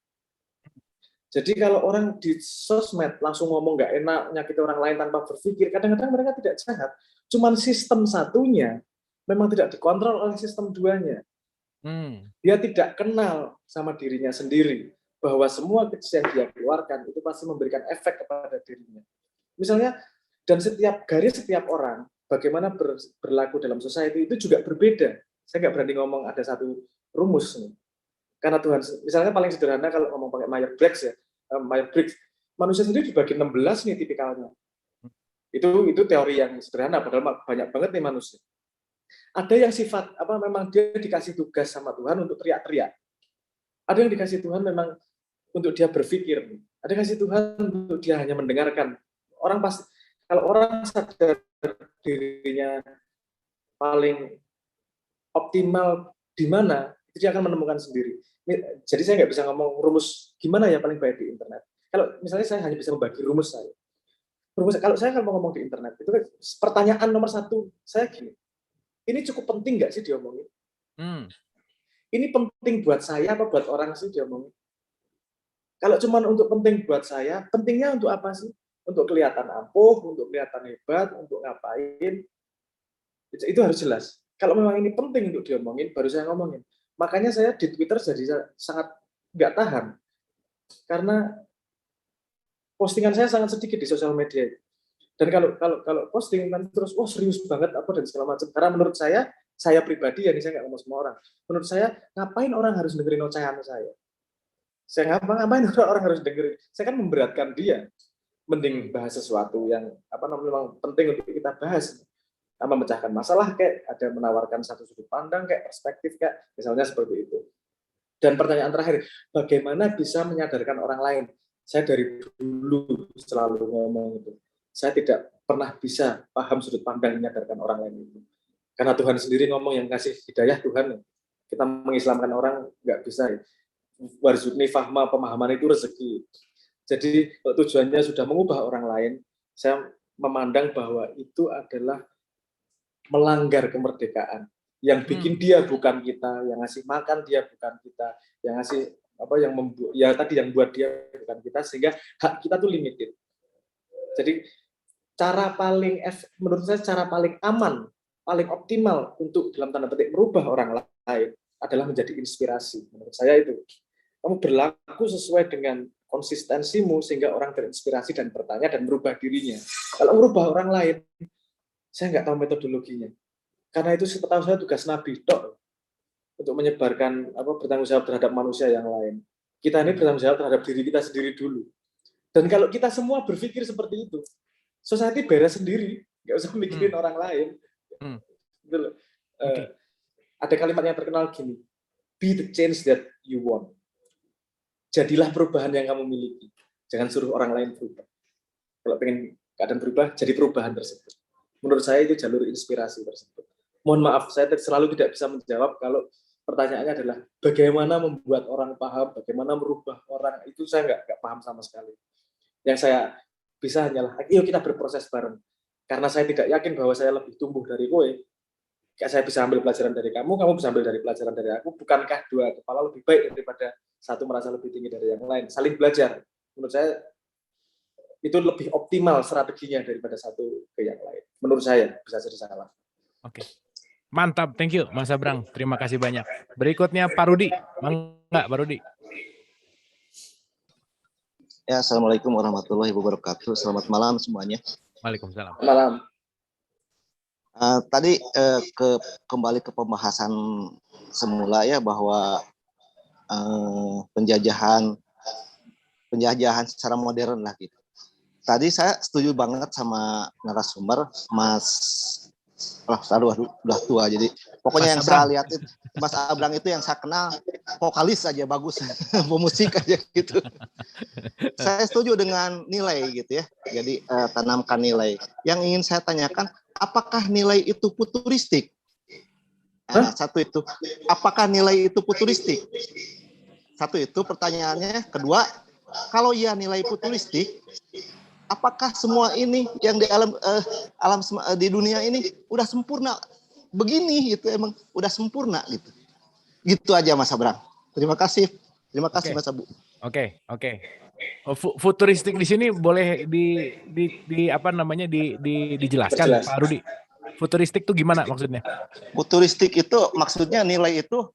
Jadi kalau orang di sosmed langsung ngomong nggak enak, nyakiti orang lain tanpa berpikir, kadang-kadang mereka tidak jahat. Cuman sistem satunya memang tidak dikontrol oleh sistem duanya. Dia tidak kenal sama dirinya sendiri, bahwa semua yang dia keluarkan itu pasti memberikan efek kepada dirinya. Misalnya, dan setiap garis setiap orang, bagaimana berlaku dalam society itu juga berbeda. Saya nggak berani ngomong ada satu rumus nih. Karena Tuhan, misalnya paling sederhana kalau ngomong pakai Myers-Briggs ya, Myers-Briggs, manusia sendiri dibagi 16 nih tipikalnya. Itu teori yang sederhana, padahal banyak banget nih manusia. Ada yang sifat apa memang dia dikasih tugas sama Tuhan untuk teriak-teriak. Ada yang dikasih Tuhan memang untuk dia berpikir. Ada yang dikasih Tuhan untuk dia hanya mendengarkan. Orang pasti kalau orang sadar dirinya paling optimal di mana, itu dia akan menemukan sendiri. Jadi saya nggak bisa ngomong rumus gimana ya paling baik di internet. Kalau misalnya saya hanya bisa membagi rumus saya. Kalau saya mau ngomong di internet, itu pertanyaan nomor satu saya gini, ini cukup penting nggak sih diomongin? Ini penting buat saya apa buat orang sih diomongin? Kalau cuma untuk penting buat saya, pentingnya untuk apa sih? Untuk kelihatan ampuh, untuk kelihatan hebat, untuk ngapain? Itu harus jelas. Kalau memang ini penting untuk diomongin, baru saya ngomongin. Makanya saya di Twitter jadi sangat nggak tahan. Karena postingan saya sangat sedikit di sosial media. Dan kalau posting nanti terus, wah serius banget apa dan segala macam. Karena menurut saya pribadi, ya ini saya nggak ngomong semua orang. Menurut saya, ngapain orang harus dengerin ocehan saya? Saya ngapain orang harus dengerin? Saya kan memberatkan dia. Mending bahas sesuatu yang apa namanya memang penting untuk kita bahas. Memecahkan masalah kayak ada menawarkan satu sudut pandang kayak perspektif kayak misalnya seperti itu. Dan pertanyaan terakhir, bagaimana bisa menyadarkan orang lain? Saya dari dulu selalu ngomong itu. Saya tidak pernah bisa paham sudut pandang menyadarkan orang lain itu. Karena Tuhan sendiri ngomong yang kasih hidayah Tuhan. Kita mengislamkan orang nggak bisa. Warzutni fahma, pemahaman itu rezeki. Jadi tujuannya sudah mengubah orang lain, saya memandang bahwa itu adalah melanggar kemerdekaan. Yang bikin dia bukan kita, yang ngasih makan dia bukan kita, yang ngasih apa yang membuat ya tadi yang buat dia bukan kita, sehingga hak kita tuh limited. Jadi cara paling menurut saya cara paling aman, paling optimal untuk dalam tanda petik merubah orang lain adalah menjadi inspirasi. Menurut saya itu kamu berlaku sesuai dengan konsistensimu sehingga orang terinspirasi dan bertanya dan merubah dirinya. Kalau merubah orang lain, saya nggak tahu metodologinya. Karena itu setahu saya tugas Nabi tok untuk menyebarkan bertanggung jawab terhadap manusia yang lain. Kita ini bertanggung jawab terhadap diri kita sendiri dulu. Dan kalau kita semua berpikir seperti itu, society beres sendiri, nggak usah mikirin orang lain. Gitu loh. Ada kalimat yang terkenal gini, be the change that you want. Jadilah perubahan yang kamu miliki. Jangan suruh orang lain berubah. Kalau pengen keadaan berubah, jadi perubahan tersebut. Menurut saya itu jalur inspirasi tersebut. Mohon maaf, saya selalu tidak bisa menjawab kalau pertanyaannya adalah bagaimana membuat orang paham, bagaimana merubah orang, itu saya nggak paham sama sekali. Yang saya bisa hanyalah, yuk kita berproses bareng. Karena saya tidak yakin bahwa saya lebih tumbuh dari kowe, saya bisa ambil pelajaran dari kamu, kamu bisa ambil dari pelajaran dari aku. Bukankah dua kepala lebih baik daripada satu merasa lebih tinggi dari yang lain? Saling belajar. Menurut saya itu lebih optimal strateginya daripada satu ke yang lain. Menurut saya, bisa jadi salah. Oke. Mantap, thank you Mas Abrang. Terima kasih banyak. Berikutnya Pak Rudi. Enggak, Pak Rudi. Ya, Assalamualaikum warahmatullahi wabarakatuh. Selamat malam semuanya. Waalaikumsalam. Malam. Tadi kembali ke pembahasan semula ya, bahwa penjajahan secara modern lah gitu. Tadi saya setuju banget sama narasumber Mas. Udah tua, jadi pokoknya yang saya lihat itu Mas Abrang itu yang saya kenal vokalis aja bagus, pemusik aja gitu. Saya setuju dengan nilai gitu ya. Jadi tanamkan nilai. Yang ingin saya tanyakan, apakah nilai itu futuristik? Satu itu, apakah nilai itu futuristik? Satu itu pertanyaannya. Kedua, kalau iya nilai futuristik, apakah semua ini yang di alam di dunia ini udah sempurna begini gitu, emang udah sempurna gitu. Gitu aja Mas Abrang. Terima kasih Mas Abu. Oke. Futuristik di sini boleh dijelaskan Pak Rudi. Futuristik itu gimana maksudnya? Futuristik itu maksudnya nilai itu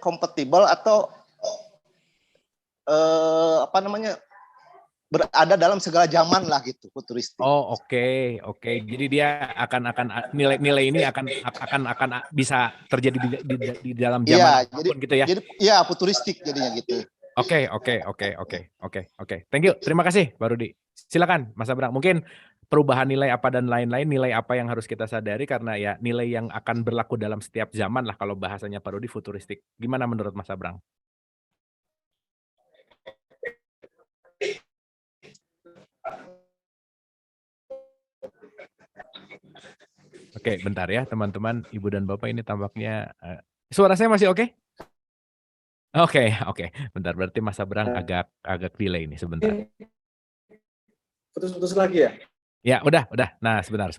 kompatibel atau berada dalam segala zaman lah gitu, futuristik. Oh, oke. Jadi dia akan nilai-nilai ini akan bisa terjadi di dalam zaman apapun gitu ya. Jadi ya futuristik jadinya gitu. Oke. Thank you. Terima kasih Pak Rudi. Silakan Mas Abrang. Mungkin perubahan nilai apa dan lain-lain, nilai apa yang harus kita sadari karena ya nilai yang akan berlaku dalam setiap zaman lah kalau bahasanya Pak Rudi futuristik. Gimana menurut Mas Abrang? Oke, bentar ya teman-teman, Ibu dan Bapak, ini tampaknya suara saya masih oke? Oke. Bentar, berarti Mas Abrang agak delay nih sebentar. Putus-putus lagi ya? Ya, udah. Nah, sebentar.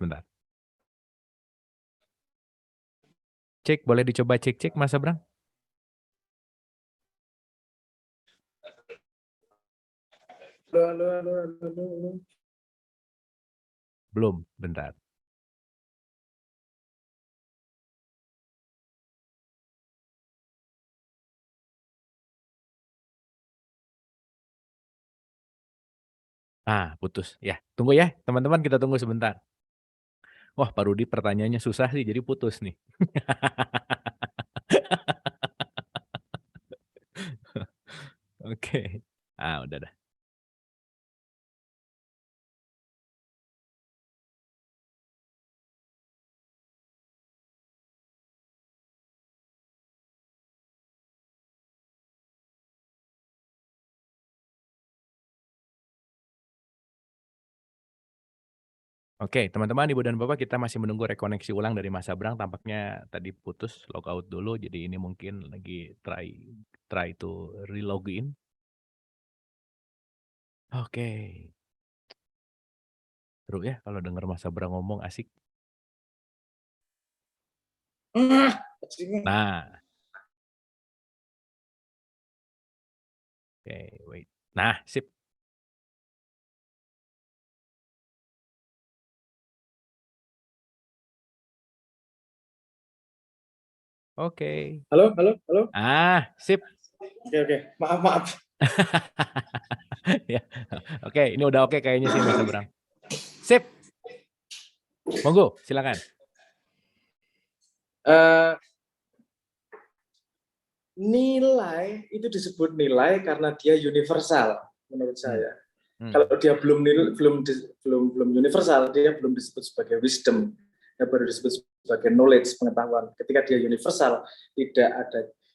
Cek, boleh dicoba cek Mas Abrang? Halo. Belum, bentar. Putus. Ya, tunggu ya teman-teman, kita tunggu sebentar. Wah, Pak Rudi pertanyaannya susah sih, jadi putus nih. Oke. Udah dah. Oke, teman-teman, Ibu dan Bapak, kita masih menunggu rekoneksi ulang dari Mas Abrang. Tampaknya tadi putus, logout dulu, jadi ini mungkin lagi try to relogin. Oke. Seru ya kalau dengar Mas Abrang ngomong, asik. Nah. Oke, wait. Nah, sip. Oke. Halo. Sip. Oke. Maaf. Ya. Oke, ini udah oke kayaknya sih Mas Abrang. Sip. Monggo, silakan. Nilai itu disebut nilai karena dia universal menurut saya. Kalau dia belum universal, dia belum disebut sebagai wisdom, dia baru disebut sebagai knowledge, pengetahuan. Ketika dia universal,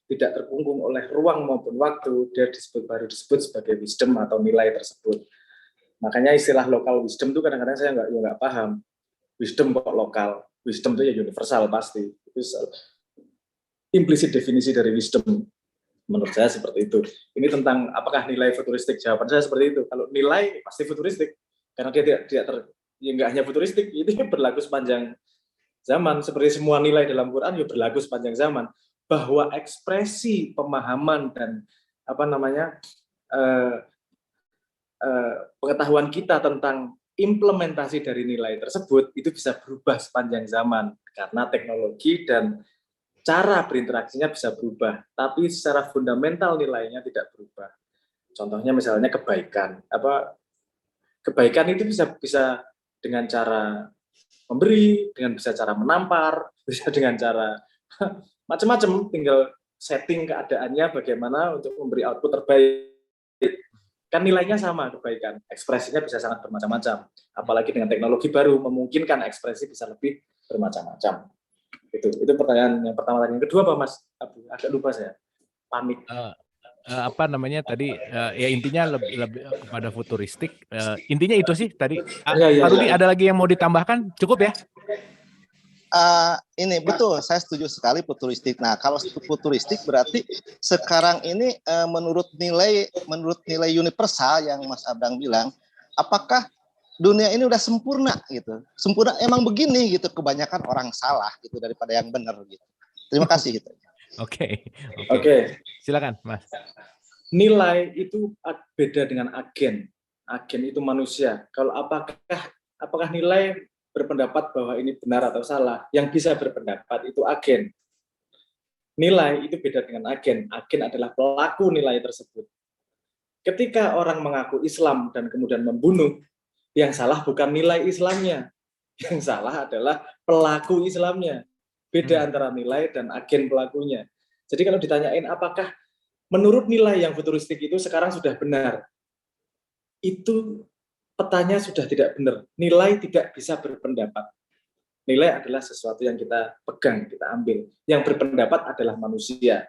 tidak terkungkung oleh ruang maupun waktu, dia baru disebut sebagai wisdom atau nilai tersebut. Makanya istilah lokal wisdom itu kadang-kadang saya nggak paham. Wisdom kok lokal? Wisdom itu ya universal pasti. Itu implisit definisi dari wisdom. Menurut saya seperti itu. Ini tentang apakah nilai futuristik. Jawaban saya seperti itu. Kalau nilai pasti futuristik. Karena dia ya nggak hanya futuristik, ini berlaku sepanjang zaman. Seperti semua nilai dalam Quran ya berlaku sepanjang zaman. Bahwa ekspresi pemahaman dan pengetahuan kita tentang implementasi dari nilai tersebut itu bisa berubah sepanjang zaman karena teknologi dan cara berinteraksinya bisa berubah, tapi secara fundamental nilainya tidak berubah. Contohnya misalnya kebaikan. Kebaikan itu bisa dengan cara memberi, dengan bisa cara menampar, bisa dengan cara macam-macam, tinggal setting keadaannya bagaimana untuk memberi output terbaik. Kan nilainya sama kebaikan, ekspresinya bisa sangat bermacam-macam. Apalagi dengan teknologi baru memungkinkan ekspresi bisa lebih bermacam-macam. Itu pertanyaan yang pertama. Yang kedua apa Mas Abu? Agak lupa saya. Panik. Ya intinya lebih kepada futuristik. Intinya itu sih tadi. Pak Rudi ada lagi yang mau ditambahkan? Cukup ya? Ini betul, saya setuju sekali futuristik. Nah, kalau futuristik berarti sekarang ini menurut nilai universal yang Mas Abrang bilang, apakah dunia ini udah sempurna gitu? Sempurna emang begini gitu, kebanyakan orang salah gitu daripada yang benar gitu. Terima kasih gitu. Oke. Silakan, Mas. Nilai itu beda dengan agen. Agen itu manusia. Kalau apakah nilai berpendapat bahwa ini benar atau salah, yang bisa berpendapat itu agen. Nilai itu beda dengan agen. Agen adalah pelaku nilai tersebut. Ketika orang mengaku Islam dan kemudian membunuh, yang salah bukan nilai Islamnya, yang salah adalah pelaku Islamnya. Beda antara nilai dan agen pelakunya. Jadi kalau ditanyain apakah menurut nilai yang futuristik itu sekarang sudah benar, itu petanya sudah tidak benar. Nilai tidak bisa berpendapat. Nilai adalah sesuatu yang kita pegang, kita ambil. Yang berpendapat adalah manusia.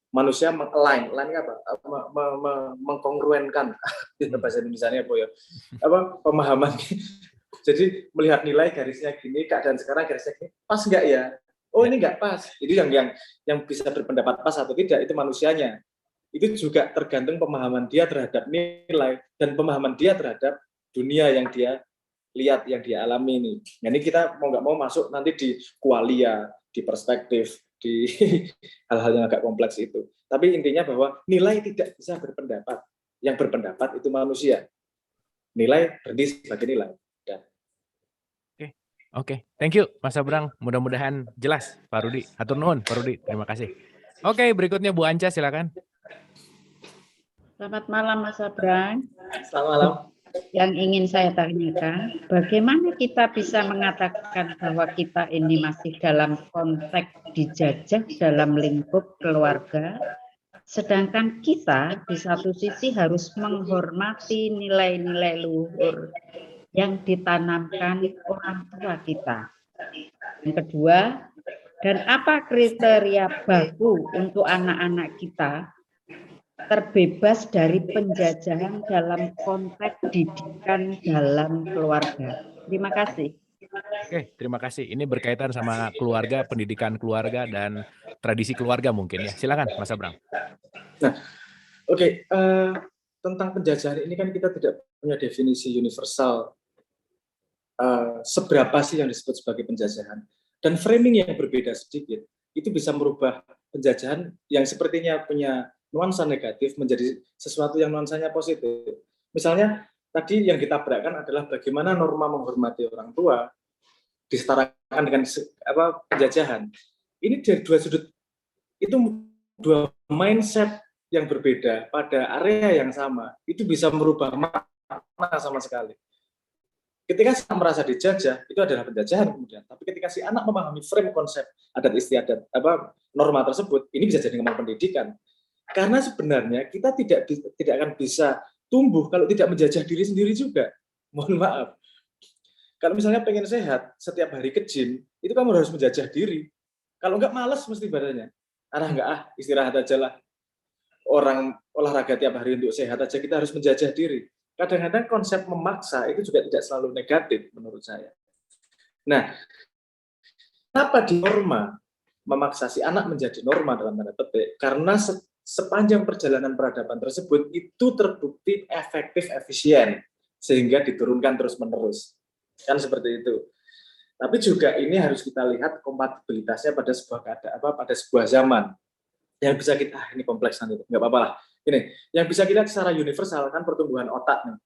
Manusia meng-align apa? Mengkongruenkan. Bahasa Indonesianya apa ya? Pemahaman. Jadi melihat nilai garisnya gini, keadaan sekarang garisnya gini, pas nggak ya? Oh ini nggak pas. Itu yang bisa berpendapat pas atau tidak itu manusianya. Itu juga tergantung pemahaman dia terhadap nilai dan pemahaman dia terhadap dunia yang dia lihat, yang dia alami ini. Nah, ini kita mau nggak mau masuk nanti di qualia, di perspektif, di hal-hal yang agak kompleks itu. Tapi intinya bahwa nilai tidak bisa berpendapat. Yang berpendapat itu manusia. Nilai berhenti sebagai nilai. Oke. Thank you Mas Abrang. Mudah-mudahan jelas Pak Rudi. Hatur nuhun Pak Rudi. Terima kasih. Oke, berikutnya Bu Anca silakan. Selamat malam Mas Abrang. Selamat malam. Yang ingin saya tanyakan, bagaimana kita bisa mengatakan bahwa kita ini masih dalam konteks dijajah dalam lingkup keluarga, sedangkan kita di satu sisi harus menghormati nilai-nilai luhur yang ditanamkan orang tua kita. Yang kedua, dan apa kriteria baku untuk anak-anak kita terbebas dari penjajahan dalam konteks didikan dalam keluarga. Terima kasih. Oke, terima kasih. Ini berkaitan sama keluarga, pendidikan keluarga, dan tradisi keluarga mungkin ya. Silakan Mas Abrang. Nah, tentang penjajahan ini kan kita tidak punya definisi universal seberapa sih yang disebut sebagai penjajahan. Dan framing yang berbeda sedikit, itu bisa merubah penjajahan yang sepertinya punya nuansa negatif menjadi sesuatu yang nuansanya positif. Misalnya, tadi yang ditabrakkan adalah bagaimana norma menghormati orang tua disetarakan dengan penjajahan. Ini dari dua sudut, itu dua mindset yang berbeda pada area yang sama itu bisa merubah makna sama sekali. Ketika si anak merasa dijajah, itu adalah penjajahan kemudian. Tapi ketika si anak memahami frame konsep adat istiadat norma tersebut, ini bisa jadi ngomong pendidikan. Karena sebenarnya kita tidak akan bisa tumbuh kalau tidak menjajah diri sendiri juga. Mohon maaf. Kalau misalnya pengen sehat, setiap hari ke gym, itu kamu harus menjajah diri. Kalau enggak malas mesti badannya. Enggak istirahat aja lah. Orang olahraga tiap hari untuk sehat aja, kita harus menjajah diri. Kadang-kadang konsep memaksa itu juga tidak selalu negatif menurut saya. Nah, kenapa di norma memaksa si anak menjadi norma dalam tanda petik? Karena sepanjang perjalanan peradaban tersebut itu terbukti efektif, efisien, sehingga diturunkan terus-menerus. Kan seperti itu. Tapi juga ini harus kita lihat kompatibilitasnya pada sebuah keadaan, pada sebuah zaman. Yang bisa kita, ini kompleks nanti, nggak apa-apa lah. Ini, yang bisa kita lihat secara universal kan pertumbuhan otak nih.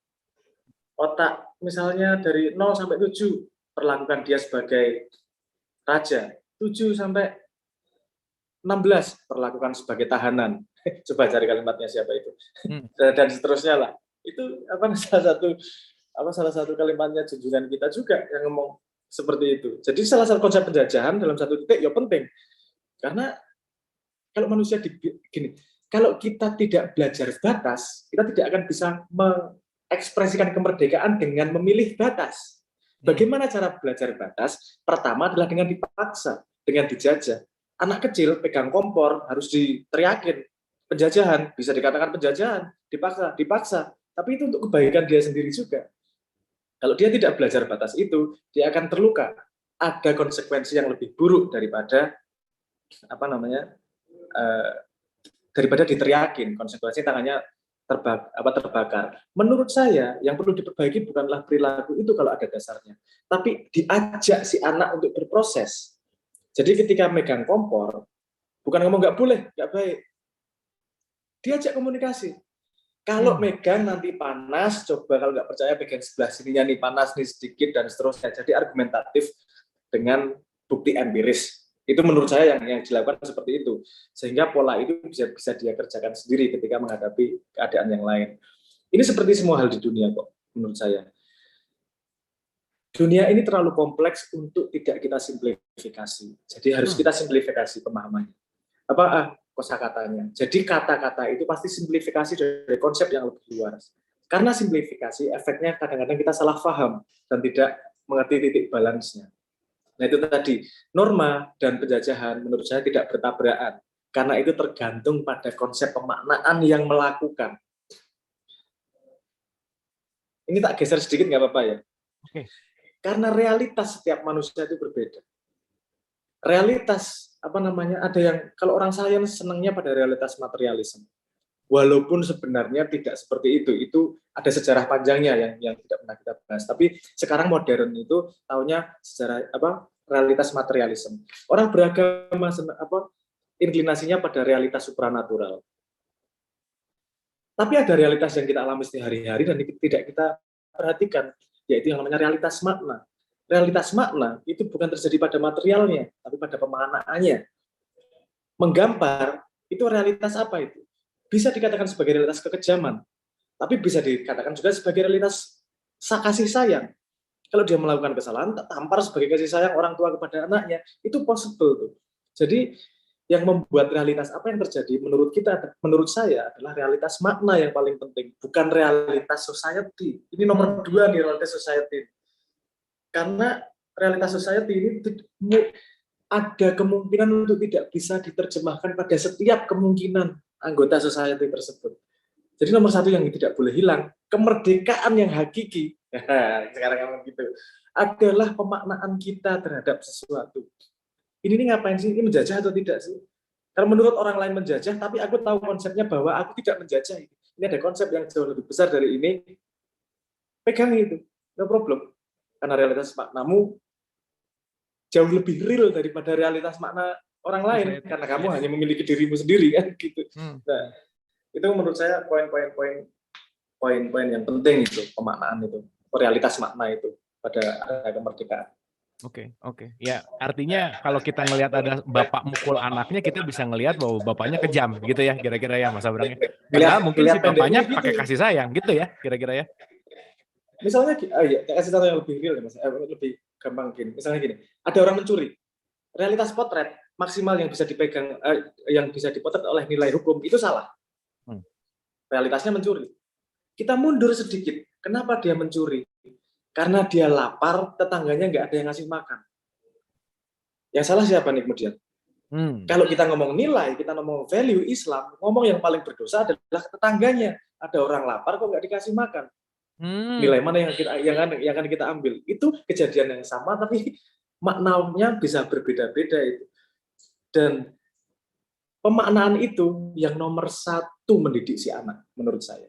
Otak misalnya dari 0 sampai 7 perlakukan dia sebagai raja, 7 sampai 16 perlakukan sebagai tahanan. Coba cari kalimatnya siapa itu. Dan seterusnya lah. Itu salah satu kalimatnya junjungan kita juga yang ngomong seperti itu. Jadi salah satu konsep penjajahan dalam satu titik ya penting. Karena kalau manusia gini, kalau kita tidak belajar batas, kita tidak akan bisa mengekspresikan kemerdekaan dengan memilih batas. Bagaimana cara belajar batas? Pertama adalah dengan dipaksa, dengan dijajah. Anak kecil pegang kompor harus diteriakin. Penjajahan, bisa dikatakan penjajahan, dipaksa. Tapi itu untuk kebaikan dia sendiri juga. Kalau dia tidak belajar batas itu, dia akan terluka. Ada konsekuensi yang lebih buruk daripada daripada diteriakin, konsekuensi tangannya terbakar. Menurut saya, yang perlu diperbaiki bukanlah perilaku itu kalau ada dasarnya, tapi diajak si anak untuk berproses. Jadi ketika megang kompor, bukan ngomong nggak boleh, nggak baik. Diajak komunikasi. Kalau megang nanti panas, coba kalau nggak percaya pegang sebelah sininya nih panas nih sedikit dan seterusnya. Jadi argumentatif dengan bukti empiris. Itu menurut saya yang dilakukan seperti itu. Sehingga pola itu bisa dia kerjakan sendiri ketika menghadapi keadaan yang lain. Ini seperti semua hal di dunia kok, menurut saya. Dunia ini terlalu kompleks untuk tidak kita simplifikasi. Jadi harus kita simplifikasi pemahamannya. Kosakatanya. Jadi kata-kata itu pasti simplifikasi dari konsep yang lebih luas. Karena simplifikasi, efeknya kadang-kadang kita salah paham dan tidak mengerti titik balance-nya. Nah itu tadi, norma dan penjajahan menurut saya tidak bertabrakan. Karena itu tergantung pada konsep pemaknaan yang melakukan. Ini tak geser sedikit nggak apa-apa ya? Oke. Karena realitas setiap manusia itu berbeda. Realitas, ada yang, kalau orang sains senangnya pada realitas materialisme. Walaupun sebenarnya tidak seperti itu ada sejarah panjangnya yang tidak pernah kita bahas. Tapi sekarang modern itu taunya sejarah realitas materialisme. Orang beragama inklinasinya pada realitas supranatural. Tapi ada realitas yang kita alami sehari-hari dan tidak kita perhatikan, yaitu yang namanya realitas makna. Realitas makna itu bukan terjadi pada materialnya, tapi pada pemaknaannya. Menggambar itu realitas apa itu? Bisa dikatakan sebagai realitas kekejaman, tapi bisa dikatakan juga sebagai realitas kasih sayang. Kalau dia melakukan kesalahan, tampar sebagai kasih sayang orang tua kepada anaknya, itu possible tuh. Jadi yang membuat realitas apa yang terjadi menurut saya adalah realitas makna yang paling penting, bukan realitas society. Ini nomor 2 nih, realitas society. Karena realitas society ini ada kemungkinan untuk tidak bisa diterjemahkan pada setiap kemungkinan anggota society tersebut. Jadi nomor 1 yang tidak boleh hilang, kemerdekaan yang hakiki, sekarang yang begitu, adalah pemaknaan kita terhadap sesuatu. Ini ngapain sih? Ini menjajah atau tidak sih? Kalau menurut orang lain menjajah, tapi aku tahu konsepnya bahwa aku tidak menjajah. Ini ada konsep yang jauh lebih besar dari ini. Pegang itu, no problem. Karena realitas maknamu jauh lebih real daripada realitas makna orang lain, karena kamu hanya memiliki dirimu sendiri kan gitu. Nah, itu menurut saya poin-poin yang penting itu, pemaknaan itu, realitas makna itu pada kemerdekaan. Oke. Ya, artinya kalau kita ngelihat ada bapak mukul anaknya, kita bisa ngelihat bahwa bapaknya kejam gitu ya, kira-kira ya Mas Abrang ya. Padahal mungkin si bapaknya pendeknya pakai gitu. kasih sayang gitu ya, kira-kira ya. Misalnya, ya, kasih contoh yang lebih real ya Mas, lebih gampang gini. Misalnya gini, ada orang mencuri. Realitas potret maksimal yang bisa dipegang, yang bisa dipotret oleh nilai hukum itu salah. Realitasnya mencuri. Kita mundur sedikit. Kenapa dia mencuri? Karena dia lapar, tetangganya nggak ada yang ngasih makan. Yang salah siapa nih kemudian? Kalau kita ngomong nilai, kita ngomong value Islam, ngomong yang paling berdosa adalah tetangganya. Ada orang lapar kok nggak dikasih makan. Nilai mana yang akan kita ambil? Itu kejadian yang sama, tapi maknanya bisa berbeda-beda itu. Dan pemaknaan itu yang nomor satu mendidik si anak, menurut saya.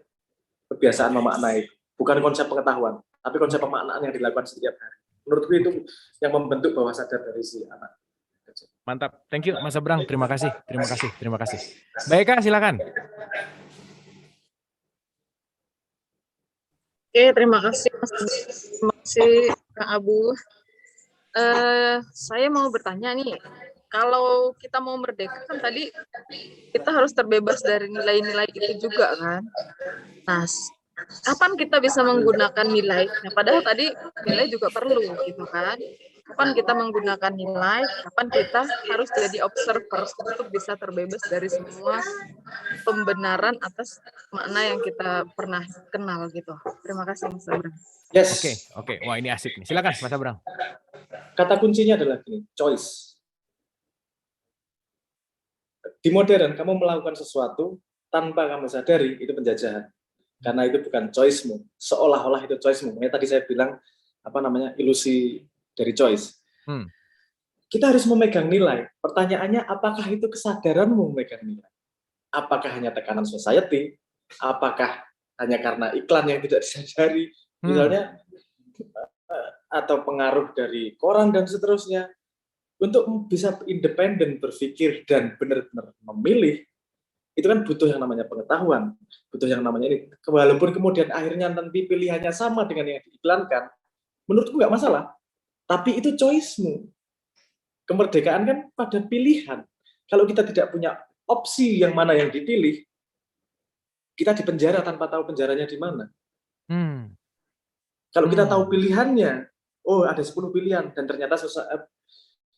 Kebiasaan memaknai, bukan konsep pengetahuan, tapi konsep pemaknaan yang dilakukan setiap hari. Menurutku itu yang membentuk bawah sadar dari si anak. Mantap, thank you Mas Abrang, terima kasih. Baik Kak, silakan. Oke, terima kasih Mas. Terima kasih Kang Abu. Saya mau bertanya nih, kalau kita mau merdeka kan tadi kita harus terbebas dari nilai-nilai itu juga kan. Nah, kapan kita bisa menggunakan nilai? Nah, padahal tadi nilai juga perlu gitu kan. Kapan kita menggunakan nilai? Kapan kita harus jadi observer untuk bisa terbebas dari semua pembenaran atas makna yang kita pernah kenal gitu. Terima kasih Mas Abrang. Yes. Oke. Wah, ini asik nih. Silakan Mas Abrang. Kata kuncinya adalah gini, choice. Di modern, kamu melakukan sesuatu tanpa kamu sadari, itu penjajahan. Karena itu bukan choice-mu. Seolah-olah itu choice-mu. Makanya tadi saya bilang, ilusi dari choice. Kita harus memegang nilai. Pertanyaannya, apakah itu kesadaranmu memegang nilai? Apakah hanya tekanan society? Apakah hanya karena iklan yang tidak disadari? Misalnya, atau pengaruh dari koran dan seterusnya. Untuk bisa independen berpikir dan benar-benar memilih, itu kan butuh yang namanya pengetahuan, butuh yang namanya ini. Walaupun kemudian akhirnya nanti pilihannya sama dengan yang diiklankan, menurutku nggak masalah. Tapi itu choice-mu. Kemerdekaan kan pada pilihan. Kalau kita tidak punya opsi yang mana yang dipilih, kita dipenjara tanpa tahu penjaranya di mana. Kalau kita tahu pilihannya, oh ada 10 pilihan, dan ternyata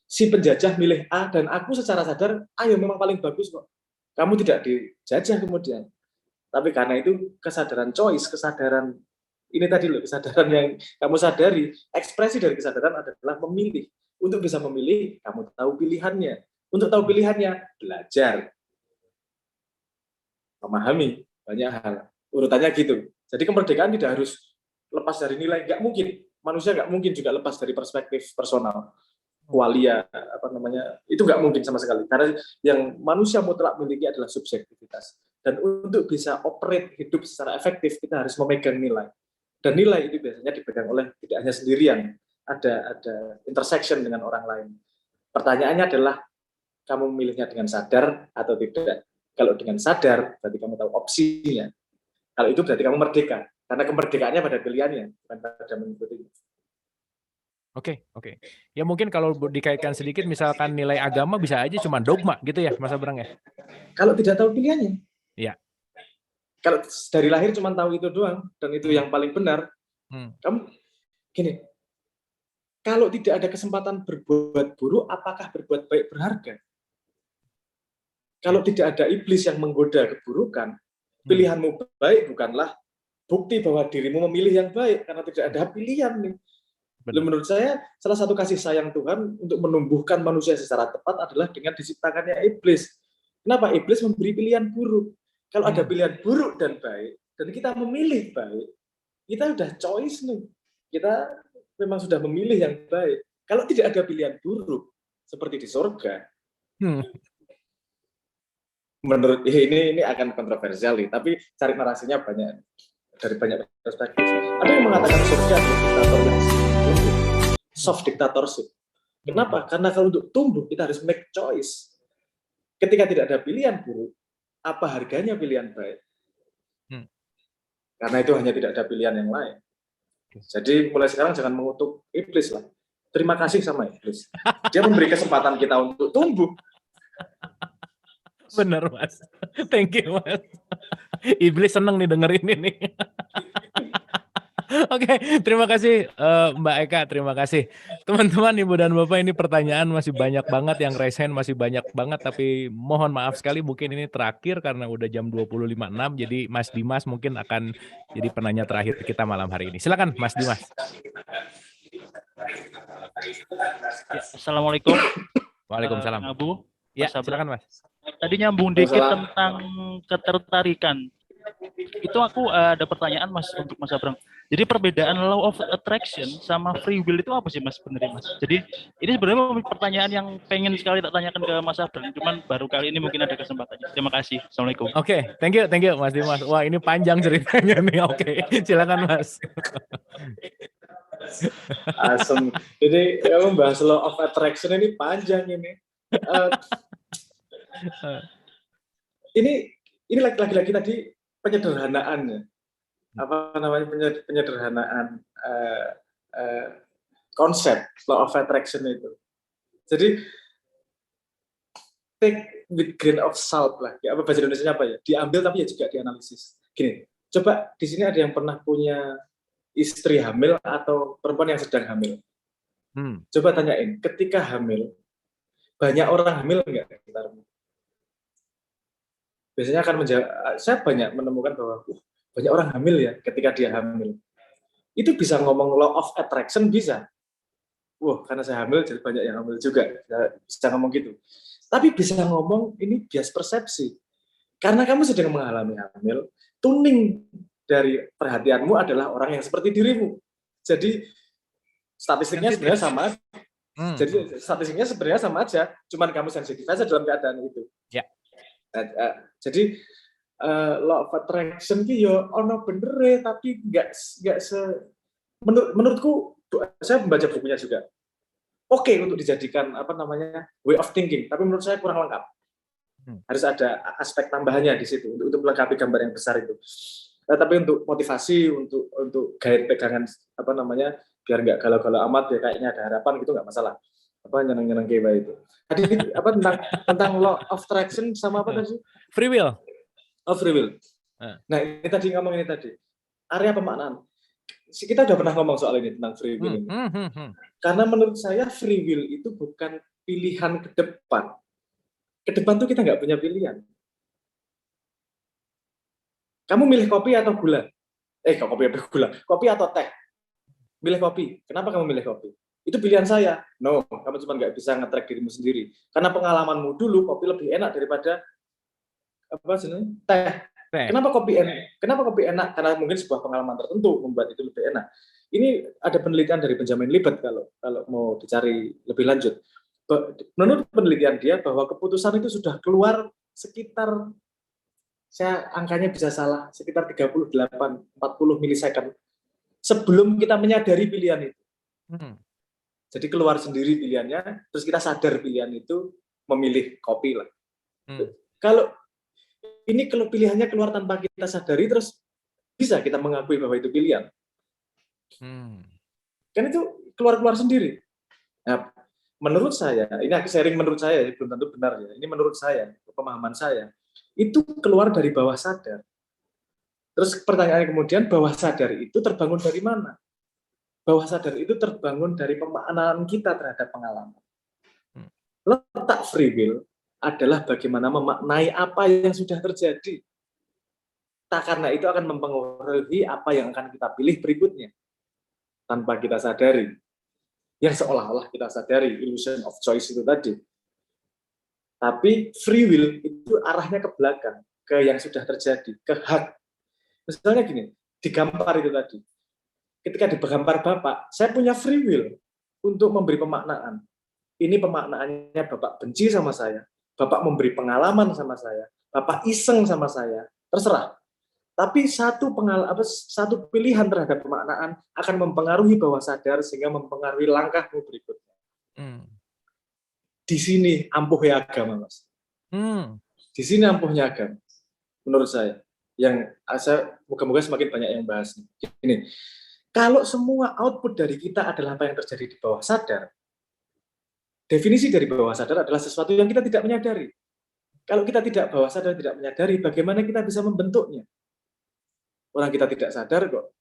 si penjajah milih A, dan aku secara sadar, A yang memang paling bagus kok. Kamu tidak dijajah kemudian. Tapi karena itu kesadaran choice, kesadaran ini tadi loh, kesadaran yang kamu sadari, ekspresi dari kesadaran adalah memilih. Untuk bisa memilih, kamu tahu pilihannya. Untuk tahu pilihannya, belajar. Memahami banyak hal. Urutannya gitu. Jadi kemerdekaan tidak harus lepas dari nilai, nggak mungkin. Manusia nggak mungkin juga lepas dari perspektif personal. Kualia, itu nggak mungkin sama sekali. Karena yang manusia mutlak miliki adalah subjektivitas. Dan untuk bisa operate hidup secara efektif, kita harus memegang nilai. Dan nilai itu biasanya dipegang oleh tidak hanya sendirian, ada intersection dengan orang lain. Pertanyaannya adalah, kamu memilihnya dengan sadar atau tidak? Kalau dengan sadar, berarti kamu tahu opsinya. Kalau itu berarti kamu merdeka. Karena kemerdekaannya pada pilihannya, bukan pada mengikutinya. Oke. Ya mungkin kalau dikaitkan sedikit, misalkan nilai agama bisa aja cuma dogma gitu ya, Mas Abrang ya? Kalau tidak tahu pilihannya. Iya. Kalau dari lahir cuma tahu itu doang, dan itu yang paling benar, kamu gini, kalau tidak ada kesempatan berbuat buruk, apakah berbuat baik berharga? Kalau tidak ada iblis yang menggoda keburukan, pilihanmu baik bukanlah bukti bahwa dirimu memilih yang baik, karena tidak ada pilihan nih. Menurut saya, salah satu kasih sayang Tuhan untuk menumbuhkan manusia secara tepat adalah dengan diciptakannya iblis. Kenapa? Iblis memberi pilihan buruk. Kalau ada pilihan buruk dan baik, dan kita memilih baik, kita sudah choice nih. Kita memang sudah memilih yang baik. Kalau tidak ada pilihan buruk, seperti di surga, menurut ini akan kontroversial nih, tapi cari narasinya banyak dari banyak perspektif. Ada yang mengatakan surga adalah diktator yang soft dictatorship. Kenapa? Karena kalau untuk tumbuh kita harus make choice. Ketika tidak ada pilihan buruk, apa harganya pilihan baik? Karena itu hanya tidak ada pilihan yang lain. Jadi mulai sekarang jangan mengutuk iblis lah. terima kasih sama iblis. Dia memberi kesempatan kita untuk tumbuh. Bener Mas. Thank you Mas. Iblis seneng nih dengerin ini. Oke, terima kasih Mbak Eka, terima kasih. Teman-teman, Ibu dan Bapak, ini pertanyaan masih banyak banget, yang raise hand masih banyak banget, tapi mohon maaf sekali mungkin ini terakhir karena udah jam 20.56, jadi Mas Dimas mungkin akan jadi penanya terakhir kita malam hari ini. Silakan Mas Dimas. Ya, Assalamualaikum. Waalaikumsalam. Abu. Ya, silakan Mas. Tadi nyambung dikit tentang ketertarikan. Itu aku ada pertanyaan Mas untuk Mas Abrang. Jadi perbedaan law of attraction sama free will itu apa sih Mas sebenarnya Mas? Jadi ini sebenarnya pertanyaan yang pengen sekali tak tanyakan ke Mas Abrang, cuman baru kali ini mungkin ada kesempatannya. Terima kasih. Assalamualaikum. Oke, thank you Mas Dimas. Wah, ini panjang ceritanya nih. Oke, silakan Mas. Asem. Jadi kamu bahas law of attraction ini panjang ini. Ini lagi-lagi tadi penyederhanaannya. Apa namanya penyederhanaan konsep law of attraction itu. Jadi take with grain of salt lah. Ya, apa bahasa Indonesia apa ya? Diambil tapi ya juga dianalisis. Gini, coba di sini ada yang pernah punya istri hamil atau perempuan yang sedang hamil. Coba tanyain, ketika hamil banyak orang hamil enggak? Biasanya akan menjawab, saya banyak menemukan bahwa banyak orang hamil ya ketika dia hamil. Itu bisa ngomong law of attraction, bisa. Karena saya hamil jadi banyak yang hamil juga. Bisa ngomong gitu. Tapi bisa ngomong ini bias persepsi. Karena kamu sedang mengalami hamil, tuning dari perhatianmu adalah orang yang seperti dirimu. Jadi statistiknya sebenarnya sama. Jadi statistiknya sebenarnya sama aja, cuman kamu sensitif aja dalam keadaan itu. Ya. Jadi law of attraction ki yo ono bener tapi enggak menurutku saya membaca bukunya juga. Oke untuk dijadikan way of thinking, tapi menurut saya kurang lengkap. Harus ada aspek tambahannya di situ untuk melengkapi gambar yang besar itu. Tapi untuk motivasi, untuk guide pegangan biar nggak galau-galau amat ya kayaknya ada harapan gitu nggak masalah. Nyeneng-nyeneng kayak itu. Tadi tentang law of attraction sama apa tadi? Free will. Oh, free will. Nah, ini tadi ngomong ini tadi. Area pemaknaan. Kita udah pernah ngomong soal ini tentang free will ini. Karena menurut saya free will itu bukan pilihan ke depan. Ke depan tuh kita nggak punya pilihan. Kamu milih kopi atau gula? Kopi atau teh? Milih kopi. Kenapa kamu milih kopi? Itu pilihan saya. No, kamu cuma nggak bisa nge-track dirimu sendiri. Karena pengalamanmu dulu kopi lebih enak daripada teh. Kenapa kopi enak? Karena mungkin sebuah pengalaman tertentu membuat itu lebih enak. Ini ada penelitian dari Benjamin Libet kalau mau dicari lebih lanjut. Menurut penelitian dia bahwa keputusan itu sudah keluar sekitar, saya angkanya bisa salah, sekitar 38-40 milisecond sebelum kita menyadari pilihan itu. Jadi keluar sendiri pilihannya, terus kita sadar pilihan itu memilih kopi lah. Kalau pilihannya keluar tanpa kita sadari, terus bisa kita mengakui bahwa itu pilihan. Kan itu keluar sendiri. Nah, menurut saya, ini aku sharing menurut saya, belum tentu benar ya. Ini menurut saya, pemahaman saya, itu keluar dari bawah sadar. Terus pertanyaannya kemudian, bawah sadar itu terbangun dari mana? Bawah sadar itu terbangun dari pemaknaan kita terhadap pengalaman. Letak free will adalah bagaimana memaknai apa yang sudah terjadi. Karena itu akan mempengaruhi apa yang akan kita pilih berikutnya. Tanpa kita sadari. Yang seolah-olah kita sadari, illusion of choice itu tadi. Tapi free will itu arahnya ke belakang, ke yang sudah terjadi, ke hak. Misalnya gini, digambar itu tadi. Ketika digambar Bapak, saya punya free will untuk memberi pemaknaan. Ini pemaknaannya Bapak benci sama saya, Bapak memberi pengalaman sama saya, Bapak iseng sama saya, terserah. Tapi satu pilihan terhadap pemaknaan akan mempengaruhi bawah sadar sehingga mempengaruhi langkahmu berikutnya. Di sini ampuhnya agama, Mas. Di sini ampuhnya agama, menurut saya. Yang saya moga-moga semakin banyak yang bahas. Ini, Kalau semua output dari kita adalah apa yang terjadi di bawah sadar, definisi dari bawah sadar adalah sesuatu yang kita tidak menyadari. Kalau kita tidak bawah sadar, tidak menyadari, bagaimana kita bisa membentuknya? Orang kita tidak sadar kok.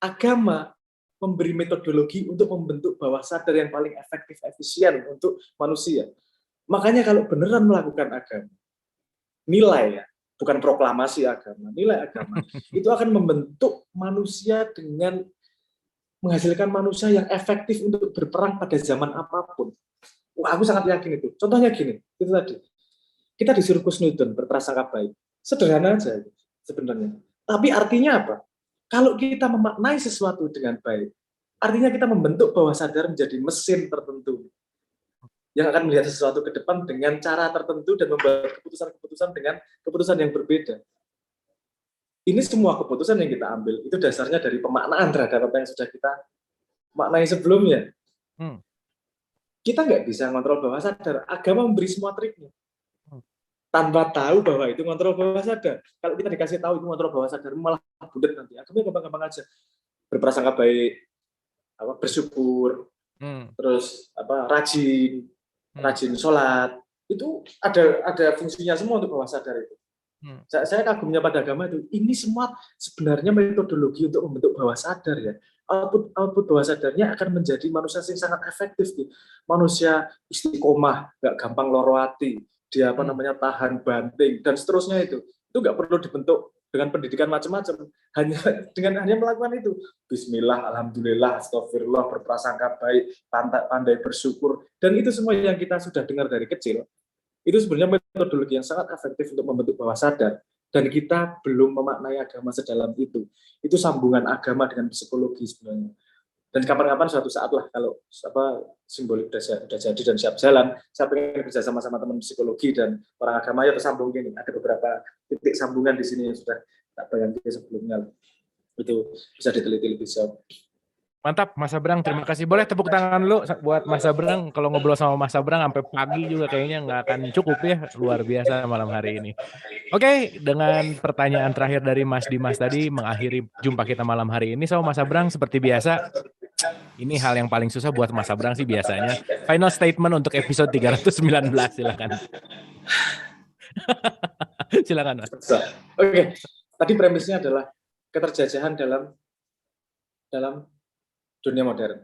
Agama memberi metodologi untuk membentuk bawah sadar yang paling efektif, efisien untuk manusia. Makanya kalau beneran melakukan agama, nilai ya, bukan proklamasi agama, nilai agama, itu akan membentuk manusia dengan menghasilkan manusia yang efektif untuk berperang pada zaman apapun. Wah, aku sangat yakin itu. Contohnya gini, itu tadi. Kita disuruh kusnudun, berprasangka baik. Sederhana aja sebenarnya. Tapi artinya apa? Kalau kita memaknai sesuatu dengan baik, artinya kita membentuk bawah sadar menjadi mesin tertentu yang akan melihat sesuatu ke depan dengan cara tertentu dan membuat keputusan-keputusan dengan keputusan yang berbeda. Ini semua keputusan yang kita ambil, itu dasarnya dari pemaknaan terhadap apa yang sudah kita maknai sebelumnya. Kita nggak bisa ngontrol bawah sadar. Agama memberi semua triknya. Tanpa tahu bahwa itu ngontrol bawah sadar. Kalau kita dikasih tahu itu ngontrol bawah sadar, malah budet nanti. Agama gampang-gampang aja. Berprasangka baik, bersyukur, terus rajin sholat, itu ada fungsinya semua untuk bawah sadar itu. Saya kagumnya pada agama itu, ini semua sebenarnya metodologi untuk membentuk bawah sadar ya. Output bawah sadarnya akan menjadi manusia yang sangat efektif, manusia istiqomah, nggak gampang loro hati, dia tahan banting dan seterusnya itu nggak perlu dibentuk dengan pendidikan macam-macam, hanya melakukan itu. Bismillah, alhamdulillah, astagfirullah, berprasangka baik, pandai bersyukur, dan itu semua yang kita sudah dengar dari kecil. Itu sebenarnya metodologi yang sangat efektif untuk membentuk bawah sadar, dan kita belum memaknai agama sedalam itu. Itu sambungan agama dengan psikologi sebenarnya. Dan kapan-kapan suatu saat lah kalau simbolik udah jadi dan siap jalan, saya pengen kerja sama teman psikologi dan orang agama ya tersambung gini. Ada beberapa titik sambungan di sini yang sudah tak bayangkan sebelumnya. Itu bisa diteliti lebih jauh. Mantap, Mas Sabrang, terima kasih. Boleh tepuk tangan dulu buat Mas Sabrang. Kalau ngobrol sama Mas Sabrang sampai pagi juga kayaknya nggak akan cukup ya. Luar biasa malam hari ini. Oke, dengan pertanyaan terakhir dari Mas Dimas tadi mengakhiri jumpa kita malam hari ini sama Mas Sabrang seperti biasa. Ini hal yang paling susah buat Mas Sabrang sih biasanya. Final statement untuk episode 319, silakan. Silakan, Mas. Oke, tadi premisnya adalah keterjajahan dalam dunia modern.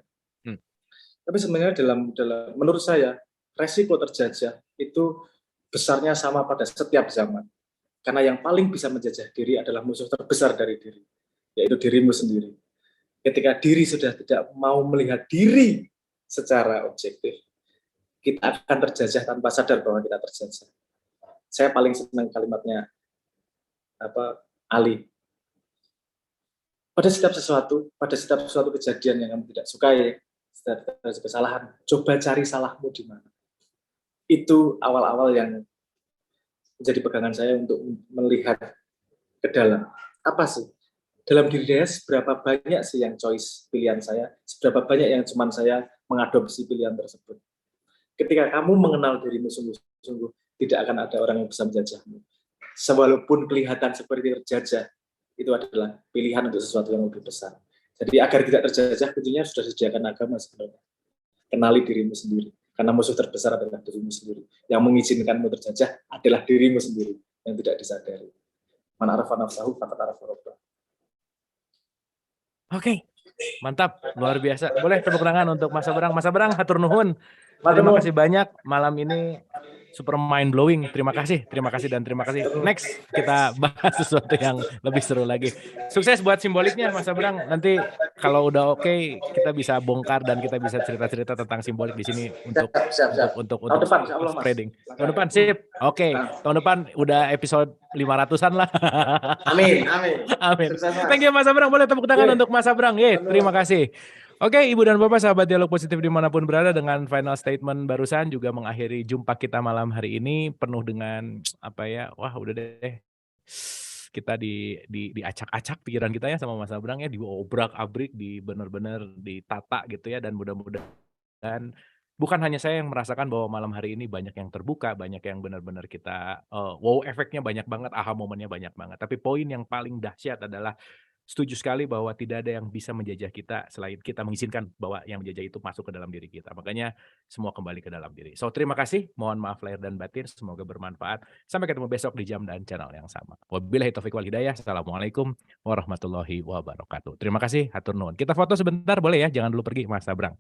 Tapi sebenarnya dalam menurut saya resiko terjajah itu besarnya sama pada setiap zaman. Karena yang paling bisa menjajah diri adalah musuh terbesar dari diri, yaitu dirimu sendiri. Ketika diri sudah tidak mau melihat diri secara objektif, kita akan terjajah tanpa sadar bahwa kita terjajah. Saya paling senang kalimatnya Ali. Pada setiap suatu kejadian yang kamu tidak sukai, setiap kesalahan, coba cari salahmu di mana. Itu awal-awal yang menjadi pegangan saya untuk melihat ke dalam. Apa sih? Dalam diri saya seberapa banyak sih yang choice pilihan saya, seberapa banyak yang cuman saya mengadopsi pilihan tersebut. Ketika kamu mengenal dirimu sungguh-sungguh, tidak akan ada orang yang bisa menjajahmu. Walaupun kelihatan seperti terjajah, itu adalah pilihan untuk sesuatu yang lebih besar. Jadi agar tidak terjajah, kuncinya sudah disediakan agama sebenarnya. Kenali dirimu sendiri, karena musuh terbesar adalah dirimu sendiri. Yang mengizinkanmu terjajah adalah dirimu sendiri, yang tidak disadari. Man arafa nafsahu faqad arafa rabbah. Oke, mantap, luar biasa. Boleh tepuk tangan untuk Mas Sabrang. Mas Sabrang, hatur nuhun. Terima kasih banyak malam ini. Super mind blowing. Terima kasih dan terima kasih. Next kita bahas sesuatu yang lebih seru lagi. Sukses buat simboliknya Mas Sabrang. Nanti kalau udah oke, kita bisa bongkar dan kita bisa cerita-cerita tentang simbolik di sini untuk spreading. Tahun depan sip. Oke. Tahun depan udah episode 500-an lah. Amin. Thank you Mas Sabrang. Boleh tepuk tangan untuk Mas Sabrang. Terima kasih. Oke, Ibu dan Bapak, sahabat Dialog Positif dimanapun berada, dengan final statement barusan juga mengakhiri jumpa kita malam hari ini penuh dengan wah udah deh, kita diacak-acak pikiran kita ya sama Mas Sabrang ya, diobrak-abrik, benar-benar ditata gitu ya, dan mudah-mudahan bukan hanya saya yang merasakan bahwa malam hari ini banyak yang terbuka, banyak yang benar-benar kita wow efeknya banyak banget, aha momennya banyak banget. Tapi poin yang paling dahsyat adalah setuju sekali bahwa tidak ada yang bisa menjajah kita selain kita mengizinkan bahwa yang menjajah itu masuk ke dalam diri kita. Makanya semua kembali ke dalam diri. So, terima kasih. Mohon maaf lahir dan batin. Semoga bermanfaat. Sampai ketemu besok di jam dan channel yang sama. Wabillahi taufiq wal hidayah. Assalamualaikum warahmatullahi wabarakatuh. Terima kasih. Hatur nuhun. Kita foto sebentar boleh ya? Jangan dulu pergi, Mas Abrang.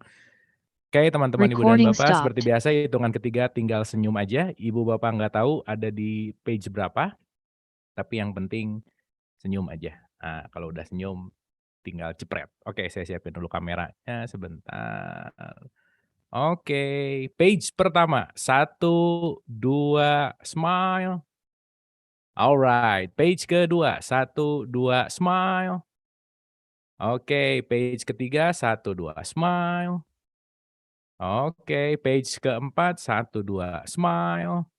Oke, teman-teman Ibu dan Bapak, seperti biasa hitungan ketiga tinggal senyum aja. Ibu Bapak nggak tahu ada di page berapa, tapi yang penting senyum aja. Nah, kalau udah senyum, tinggal jepret. Oke, saya siapin dulu kameranya sebentar. Oke, page pertama. 1, 2, smile. Alright, page kedua. 1, 2, smile. Oke, page ketiga. 1, 2, smile. Oke, page keempat. 1, 2, smile.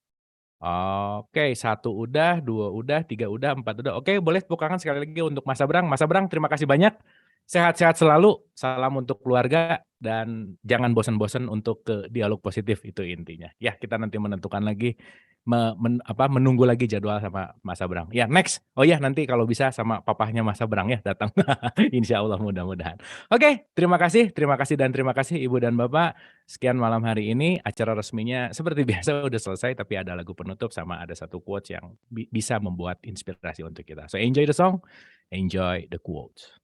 Oke, 1 udah, 2 udah, 3 udah, 4 udah. Oke, boleh tepuk tangan sekali lagi untuk Mas Abrang. Mas Abrang, terima kasih banyak. Sehat-sehat selalu. Salam untuk keluarga dan jangan bosan-bosan untuk ke dialog positif, itu intinya. Ya, kita nanti menentukan lagi menunggu lagi jadwal sama Mas Abrang. Ya, next. Oh ya, nanti kalau bisa sama papahnya Mas Abrang ya datang. Insya Allah mudah-mudahan. Oke, terima kasih dan terima kasih Ibu dan Bapak. Sekian malam hari ini, acara resminya seperti biasa udah selesai, tapi ada lagu penutup sama ada satu quotes yang bisa membuat inspirasi untuk kita. So enjoy the song, enjoy the quotes.